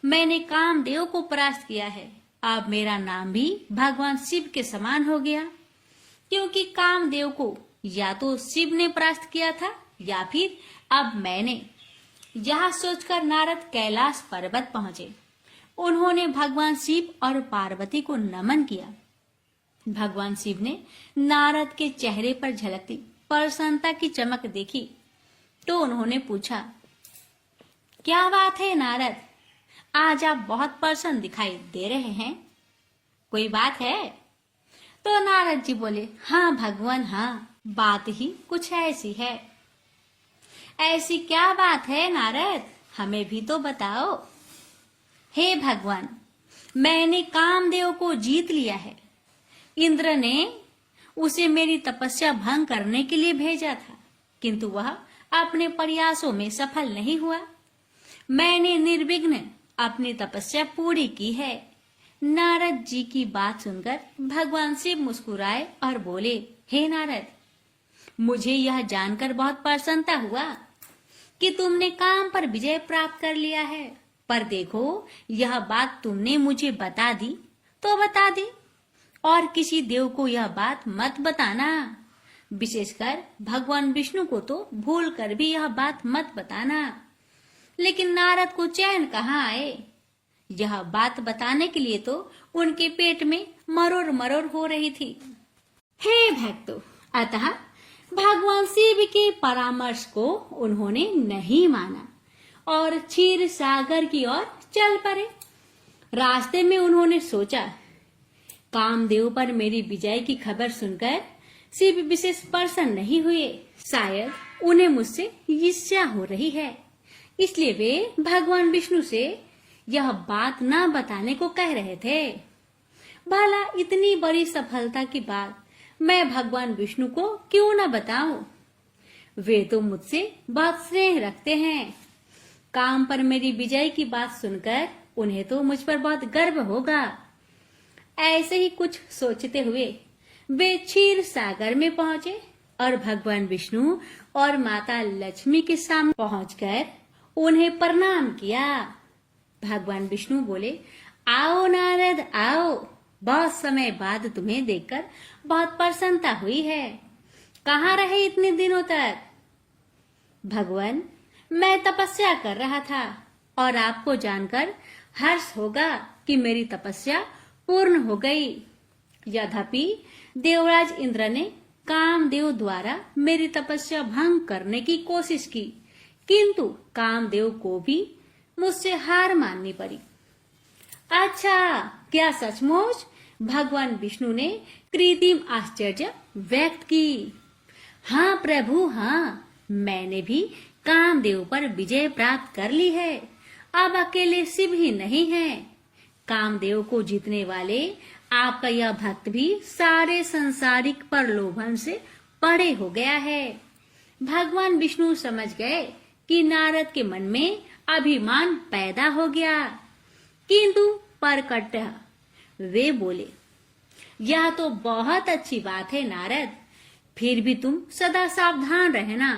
मैंने कामदेव को परास्त किया है। अब मेरा नाम भी भगवान शिव के समान हो गया, क्योंकि कामदेव को या तो शिव ने परास्त किया था या फिर अब मैंने। यह सोचकर नारद कैलाश पर्वत पहुंचे। उन्होंने भगवान शिव और पार्वती को नमन किया। भगवान शिव ने नारद के चेहरे पर झलकती प्रसन्नता की चमक देखी तो उन्होंने पूछा, क्या बात है नारद, आज आप बहुत प्रसन्न दिखाई दे रहे हैं, कोई बात है? तो नारद जी बोले, हाँ भगवान, हाँ, बात ही कुछ ऐसी है। ऐसी क्या बात है नारद, हमें भी तो बताओ। हे भगवान, मैंने कामदेव को जीत लिया है। इंद्र ने उसे मेरी तपस्या भंग करने के लिए भेजा था, किंतु वह अपने प्रयासों में सफल नहीं हुआ। मैंने निर्विघ्न अपनी तपस्या पूरी की है। नारद जी की बात सुनकर भगवान शिव मुस्कुराए और बोले, हे नारद, मुझे यह जानकर बहुत प्रसन्नता हुआ कि तुमने काम पर विजय प्राप्त कर लिया है। पर देखो, यह बात तुमने मुझे बता दी तो बता दी, और किसी देव को यह बात मत बताना। विशेषकर भगवान विष्णु को तो भूल कर भी यह बात मत बताना। लेकिन नारद को चैन कहाँ आए? यह बात बताने के लिए तो उनके पेट में मरोड़ मरोड़ हो रही थी। हे भक्तों, अतः भगवान शिव के परामर्श को उन्होंने नहीं माना और क्षीर सागर की ओर चल पड़े। रास्ते में उन्होंने सोचा, कामदेव पर मेरी विजय की खबर सुनकर शिव विशेष प्रसन्न नहीं हुए। शायद उन्हें मुझसे ईर्ष्या हो रही है, इसलिए वे भगवान विष्णु से यह बात न बताने को कह रहे थे। भला इतनी बड़ी सफलता की बात मैं भगवान विष्णु को क्यों न बताऊं? वे तो मुझसे बहुत स्नेह रखते हैं। काम पर मेरी विजय की बात सुनकर उन्हें तो मुझ पर बहुत गर्व होगा। ऐसे ही कुछ सोचते हुए वे क्षीर सागर में पहुंचे और भगवान विष्णु और माता लक्ष्मी के सामने पहुंचकर उन्हें प्रणाम किया। भगवान विष्णु बोले, आओ नारद आओ, बहुत समय बाद तुम्हें देखकर बहुत प्रसन्नता हुई है। कहाँ रहे इतने दिनों तक? भगवान, मैं तपस्या कर रहा था और आपको जानकर हर्ष होगा कि मेरी तपस्या पूर्ण हो गई। यद्यपि देवराज इंद्र ने कामदेव द्वारा मेरी तपस्या भंग करने की कोशिश की, किंतु कामदेव को भी मुझसे हार माननी पड़ी। अच्छा, क्या सचमुच? भगवान विष्णु ने कृत्रिम आश्चर्य व्यक्त की। हाँ प्रभु, हाँ, मैंने भी कामदेव पर विजय प्राप्त कर ली है। अब अकेले शिव ही नहीं है, कामदेव को जीतने वाले आपका यह भक्त भी सारे संसारिक प्रलोभन से परे हो गया है। भगवान विष्णु समझ गए कि नारद के मन में अभिमान पैदा हो गया, किंतु परकट वे बोले, यह तो बहुत अच्छी बात है नारद, फिर भी तुम सदा सावधान रहना,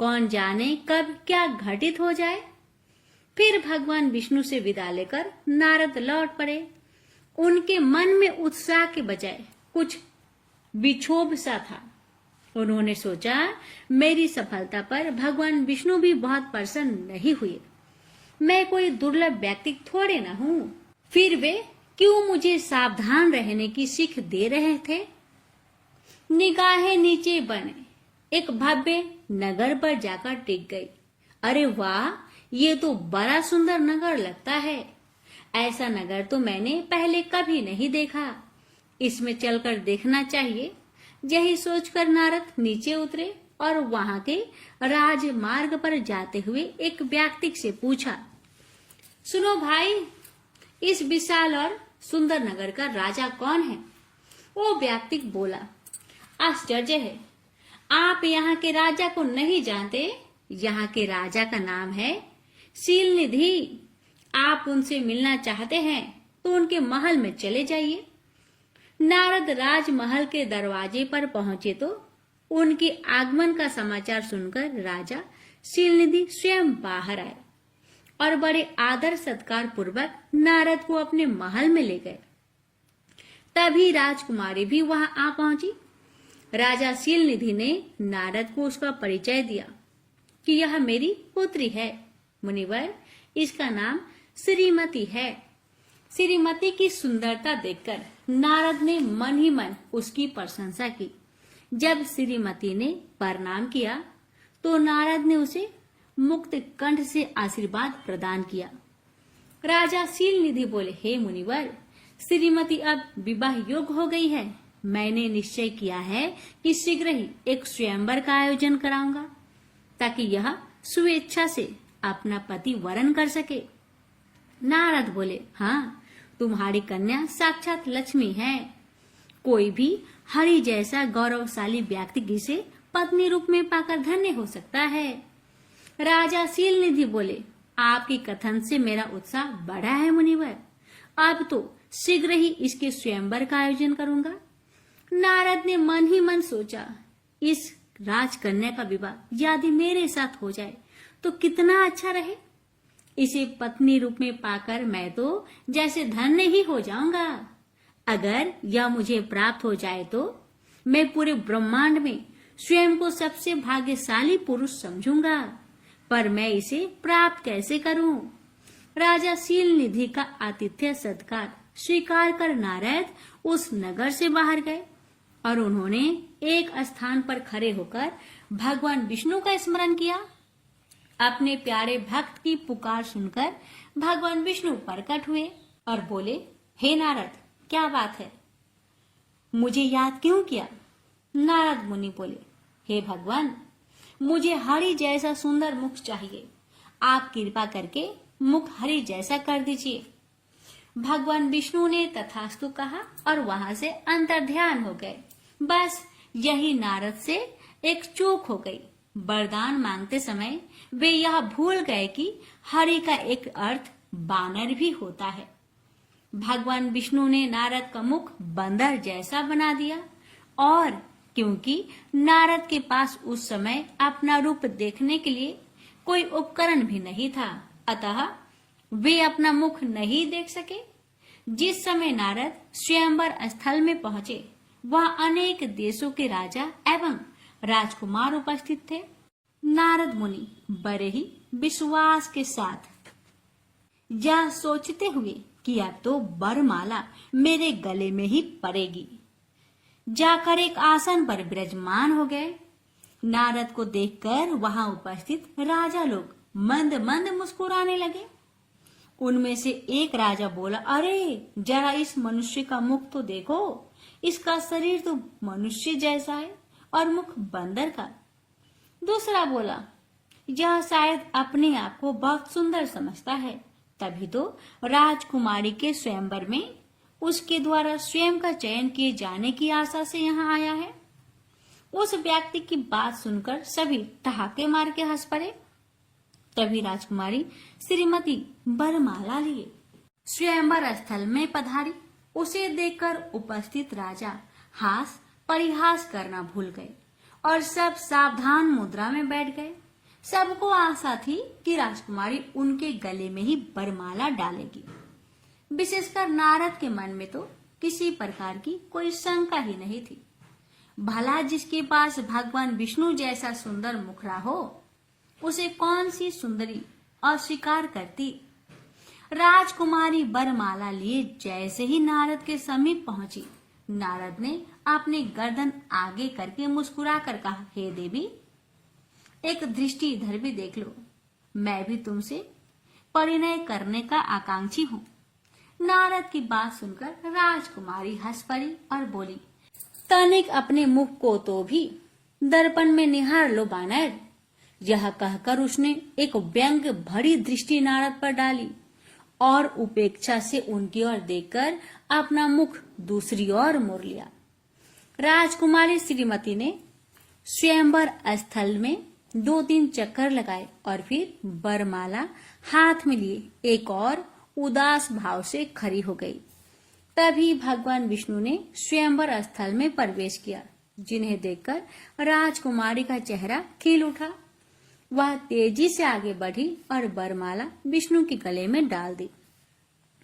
कौन जाने कब क्या घटित हो जाए। फिर भगवान विष्णु से विदा लेकर नारद लौट पड़े। उनके मन में उत्साह के बजाय कुछ विक्षोभ सा था। उन्होंने सोचा, मेरी सफलता पर भगवान विष्णु भी बहुत प्रसन्न नहीं हुए। मैं कोई दुर्लभ व्यक्ति थोड़े न हूँ, फिर वे क्यों मुझे सावधान रहने की सीख दे रहे थे। निगाहें नीचे बने एक भव्य नगर पर जाकर टिक गई। अरे वाह, ये तो बड़ा सुंदर नगर लगता है। ऐसा नगर तो मैंने पहले कभी नहीं देखा। इसमें चलकर देखना चाहिए। यही सोचकर नारद नीचे उतरे और वहां के राजमार्ग पर जाते हुए एक व्यक्ति से पूछा, सुनो भाई, इस विशाल और सुंदर नगर का राजा कौन है? वो व्यक्ति बोला, आश्चर्य है, आप यहाँ के राजा को नहीं जानते। यहाँ के राजा का नाम है शीलनिधि। आप उनसे मिलना चाहते हैं तो उनके महल में चले जाइए। नारद राजमहल के दरवाजे पर पहुंचे तो उनके आगमन का समाचार सुनकर राजा शीलनिधि स्वयं बाहर आए और बड़े आदर सत्कार पूर्वक नारद को अपने महल में ले गए। तभी राजकुमारी भी वहां आ पहुंची। राजा शीलनिधि ने नारद को उसका परिचय दिया कि यह मेरी पुत्री है मुनिवर, इसका नाम श्रीमती है। श्रीमती की सुंदरता देखकर नारद ने मन ही मन उसकी प्रशंसा की। जब श्रीमती ने प्रणाम किया तो नारद ने उसे मुक्त कंठ से आशीर्वाद प्रदान किया। राजा शीलनिधि बोले, हे मुनिवर, श्रीमती अब विवाह योग्य हो गई है। मैंने निश्चय किया है कि शीघ्र ही एक स्वयंवर का आयोजन कराऊंगा ताकि यह स्वेच्छा से अपना पति वरण कर सके। नारद बोले, हाँ, तुम्हारी कन्या साक्षात लक्ष्मी है। कोई भी हरि जैसा गौरवशाली व्यक्ति जिसे पत्नी रूप में पाकर धन्य हो सकता है। राजा शीलनिधि बोले, आपकी कथन से मेरा उत्साह बढ़ा है मुनिवर। अब तो शीघ्र ही इसके स्वयंवर का आयोजन करूंगा। नारद ने मन ही मन सोचा, इस राजकन्या का विवाह यदि मेरे साथ हो जाए तो कितना अच्छा रहे। इसे पत्नी रूप में पाकर मैं तो जैसे धन्य ही हो जाऊंगा। अगर यह मुझे प्राप्त हो जाए तो मैं पूरे ब्रह्मांड में स्वयं को सबसे भाग्यशाली पुरुष समझूंगा। पर मैं इसे प्राप्त कैसे करूं? राजा शीलनिधि का आतिथ्य सत्कार स्वीकार कर नारद उस नगर से बाहर गए और उन्होंने एक स्थान पर खड़े होकर भगवान विष्णु का स्मरण किया। अपने प्यारे भक्त की पुकार सुनकर भगवान विष्णु प्रकट हुए और बोले, हे नारद, क्या बात है, मुझे याद क्यों किया? नारद मुनि बोले, हे भगवान, मुझे हरि जैसा सुंदर मुख चाहिए। आप कृपा करके मुख हरि जैसा कर दीजिए। भगवान विष्णु ने तथास्तु कहा और वहां से अंतर्ध्यान हो गए। बस यही नारद से एक चूक हो गई। वरदान मांगते समय वे यह भूल गए कि हरि का एक अर्थ बानर भी होता है। भगवान विष्णु ने नारद का मुख बंदर जैसा बना दिया और क्योंकि नारद के पास उस समय अपना रूप देखने के लिए कोई उपकरण भी नहीं था, अतः वे अपना मुख नहीं देख सके। जिस समय नारद स्वयंवर स्थल में पहुंचे वहां अनेक देशों के राजा एवं राजकुमार उपस्थित थे। नारद मुनि बड़े ही विश्वास के साथ यह सोचते हुए कि अब तो वरमाला मेरे गले में ही पड़ेगी, जाकर एक आसन पर विराजमान हो गए। नारद को देखकर वहां उपस्थित राजा लोग मंद मंद मुस्कुराने लगे। उनमें से एक राजा बोला, अरे जरा इस मनुष्य का मुख तो देखो, इसका शरीर तो मनुष्य जैसा है और मुख बंदर का। दूसरा बोला, यह शायद अपने आप को बहुत सुंदर समझता है, तभी तो राजकुमारी के स्वयंवर में उसके द्वारा स्वयं का चयन किए जाने की आशा से यहाँ आया है। उस व्यक्ति की बात सुनकर सभी ठहाके मार के हंस पड़े। तभी राजकुमारी श्रीमती वरमाला लिए स्वयंवर स्थल में पधारी। उसे देखकर उपस्थित राजा हास परिहास करना भूल गए और सब सावधान मुद्रा में बैठ गए। सबको आशा थी कि राजकुमारी उनके गले में ही वरमाला डालेगी। विशेषकर नारद के मन में तो किसी प्रकार की कोई शंका ही नहीं थी। भला जिसके पास भगवान विष्णु जैसा सुंदर मुखड़ा हो, उसे कौन सी सुंदरी अस्वीकार करती। राजकुमारी वरमाला लिए जैसे ही नारद के समीप पहुंची, नारद ने अपनी गर्दन आगे करके मुस्कुरा कर कहा, हे देवी, एक दृष्टि इधर भी देख लो, मैं भी तुमसे परिणय करने का आकांक्षी हूँ। नारद की बात सुनकर राजकुमारी हंस पड़ी और बोली, तनिक अपने मुख को तो भी दर्पण में निहार लो बानर। यह कहकर उसने एक व्यंग भरी दृष्टि नारद पर डाली और उपेक्षा से उनकी ओर देखकर अपना मुख दूसरी ओर मोड़ लिया। राजकुमारी श्रीमती ने स्वयंवर स्थल में 2-3 चक्कर लगाए और फिर वरमाला हाथ में लिए एक और उदास भाव से खड़ी हो गई। तभी भगवान विष्णु ने स्वयंवर स्थल में प्रवेश किया, जिन्हें देखकर राजकुमारी का चेहरा खिल उठा। वह तेजी से आगे बढ़ी और वरमाला विष्णु के गले में डाल दी।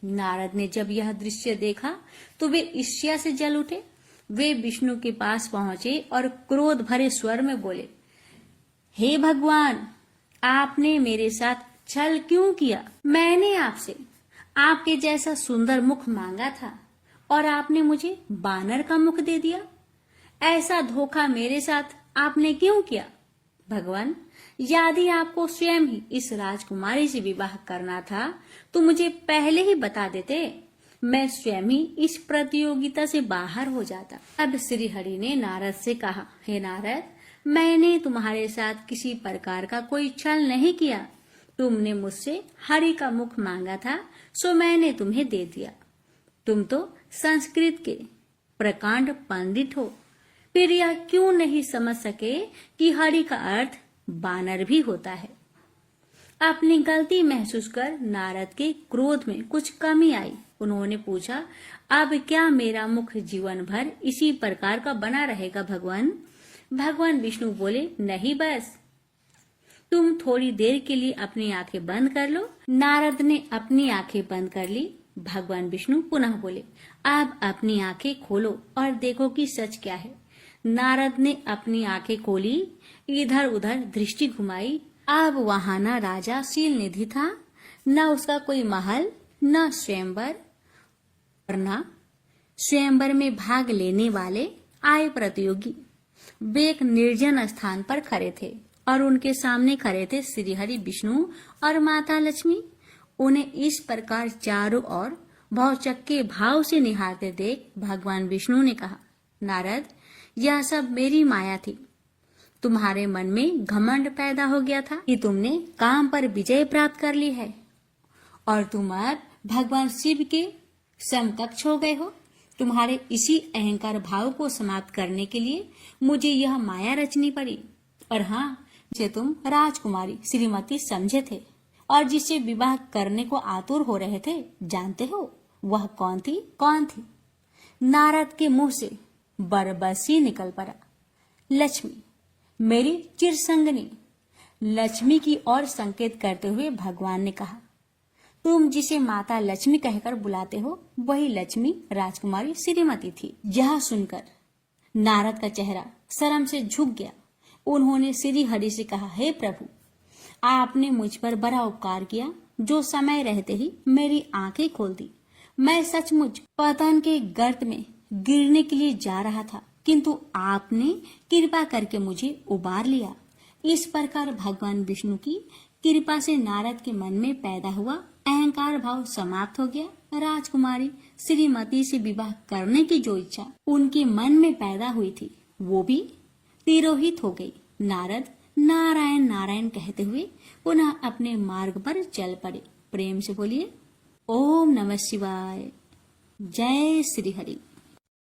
नारद ने जब यह दृश्य देखा तो वे ईर्ष्या से जल उठे। वे विष्णु के पास पहुंचे और क्रोध भरे स्वर में बोले, हे भगवान, आपने मेरे साथ छल क्यों किया? मैंने आपसे आपके जैसा सुंदर मुख मांगा था और आपने मुझे बानर का मुख दे दिया। ऐसा धोखा मेरे साथ आपने क्यों किया? भगवान, यदि आपको स्वयं ही इस राजकुमारी से विवाह करना था तो मुझे पहले ही बता देते, मैं स्वयं ही इस प्रतियोगिता से बाहर हो जाता। अब श्री हरि ने नारद से कहा, हे नारद, मैंने तुम्हारे साथ किसी प्रकार का कोई छल नहीं किया। तुमने मुझसे हरि का मुख मांगा था, सो मैंने तुम्हें दे दिया। तुम तो संस्कृत के प्रकांड पंडित हो, फिर यह क्यों नहीं समझ सके कि हरि का अर्थ बानर भी होता है। अपनी गलती महसूस कर नारद के क्रोध में कुछ कमी आई। उन्होंने पूछा, अब क्या मेरा मुख जीवन भर इसी प्रकार का बना रहेगा भगवान? भगवान विष्णु बोले, नहीं, बस तुम थोड़ी देर के लिए अपनी आंखें बंद कर लो। नारद ने अपनी आंखें बंद कर ली। भगवान विष्णु पुनः बोले, अब अपनी आंखें खोलो और देखो कि सच क्या है। नारद ने अपनी आंखें खोली, इधर उधर दृष्टि घुमाई। अब वहां न राजा शील निधि था, न उसका कोई महल, न स्वयंवर, और न स्वयंवर में भाग लेने वाले आए प्रतियोगी। वे एक निर्जन स्थान पर खड़े थे और उनके सामने खड़े थे श्री हरि विष्णु और माता लक्ष्मी। उन्हें इस प्रकार चारों ओर भौचक्के भाव से निहारते देख भगवान विष्णु ने कहा, नारद, यह सब मेरी माया थी। तुम्हारे मन में घमंड पैदा हो गया था कि तुमने काम पर विजय प्राप्त कर ली है और तुम अब भगवान शिव के समकक्ष हो गए हो। तुम्हारे इसी अहंकार भाव को समाप्त करने के लिए मुझे यह माया रचनी पड़ी। और हाँ, जिसे तुम राजकुमारी श्रीमती समझे थे और जिससे विवाह करने को आतुर हो रहे थे, जानते हो वह कौन थी? कौन थी? नारद के मुंह से बरबसी निकल पड़ा, लक्ष्मी, मेरी चिरसंगनी। लक्ष्मी की ओर संकेत करते हुए भगवान ने कहा, तुम जिसे माता लक्ष्मी कहकर बुलाते हो वही लक्ष्मी राजकुमारी श्रीमती थी। यह सुनकर नारद का चेहरा शर्म से झुक गया। उन्होंने श्री हरि से कहा, हे प्रभु, आपने मुझ पर बड़ा उपकार किया, जो समय रहते ही मेरी आंखें खोल दी। मैं सचमुच पतन के गर्त में गिरने के लिए जा रहा था, किंतु आपने कृपा करके मुझे उबार लिया। इस प्रकार भगवान विष्णु की कृपा से नारद के मन में पैदा हुआ अहंकार भाव समाप्त हो गया। राजकुमारी श्रीमती से विवाह करने की जो इच्छा उनके मन में पैदा हुई थी वो भी तिरोहित हो गई। नारद नारायण नारायण कहते हुए पुनः अपने मार्ग पर चल पड़े। प्रेम से बोलिए ओम नमः शिवाय। जय श्री हरि।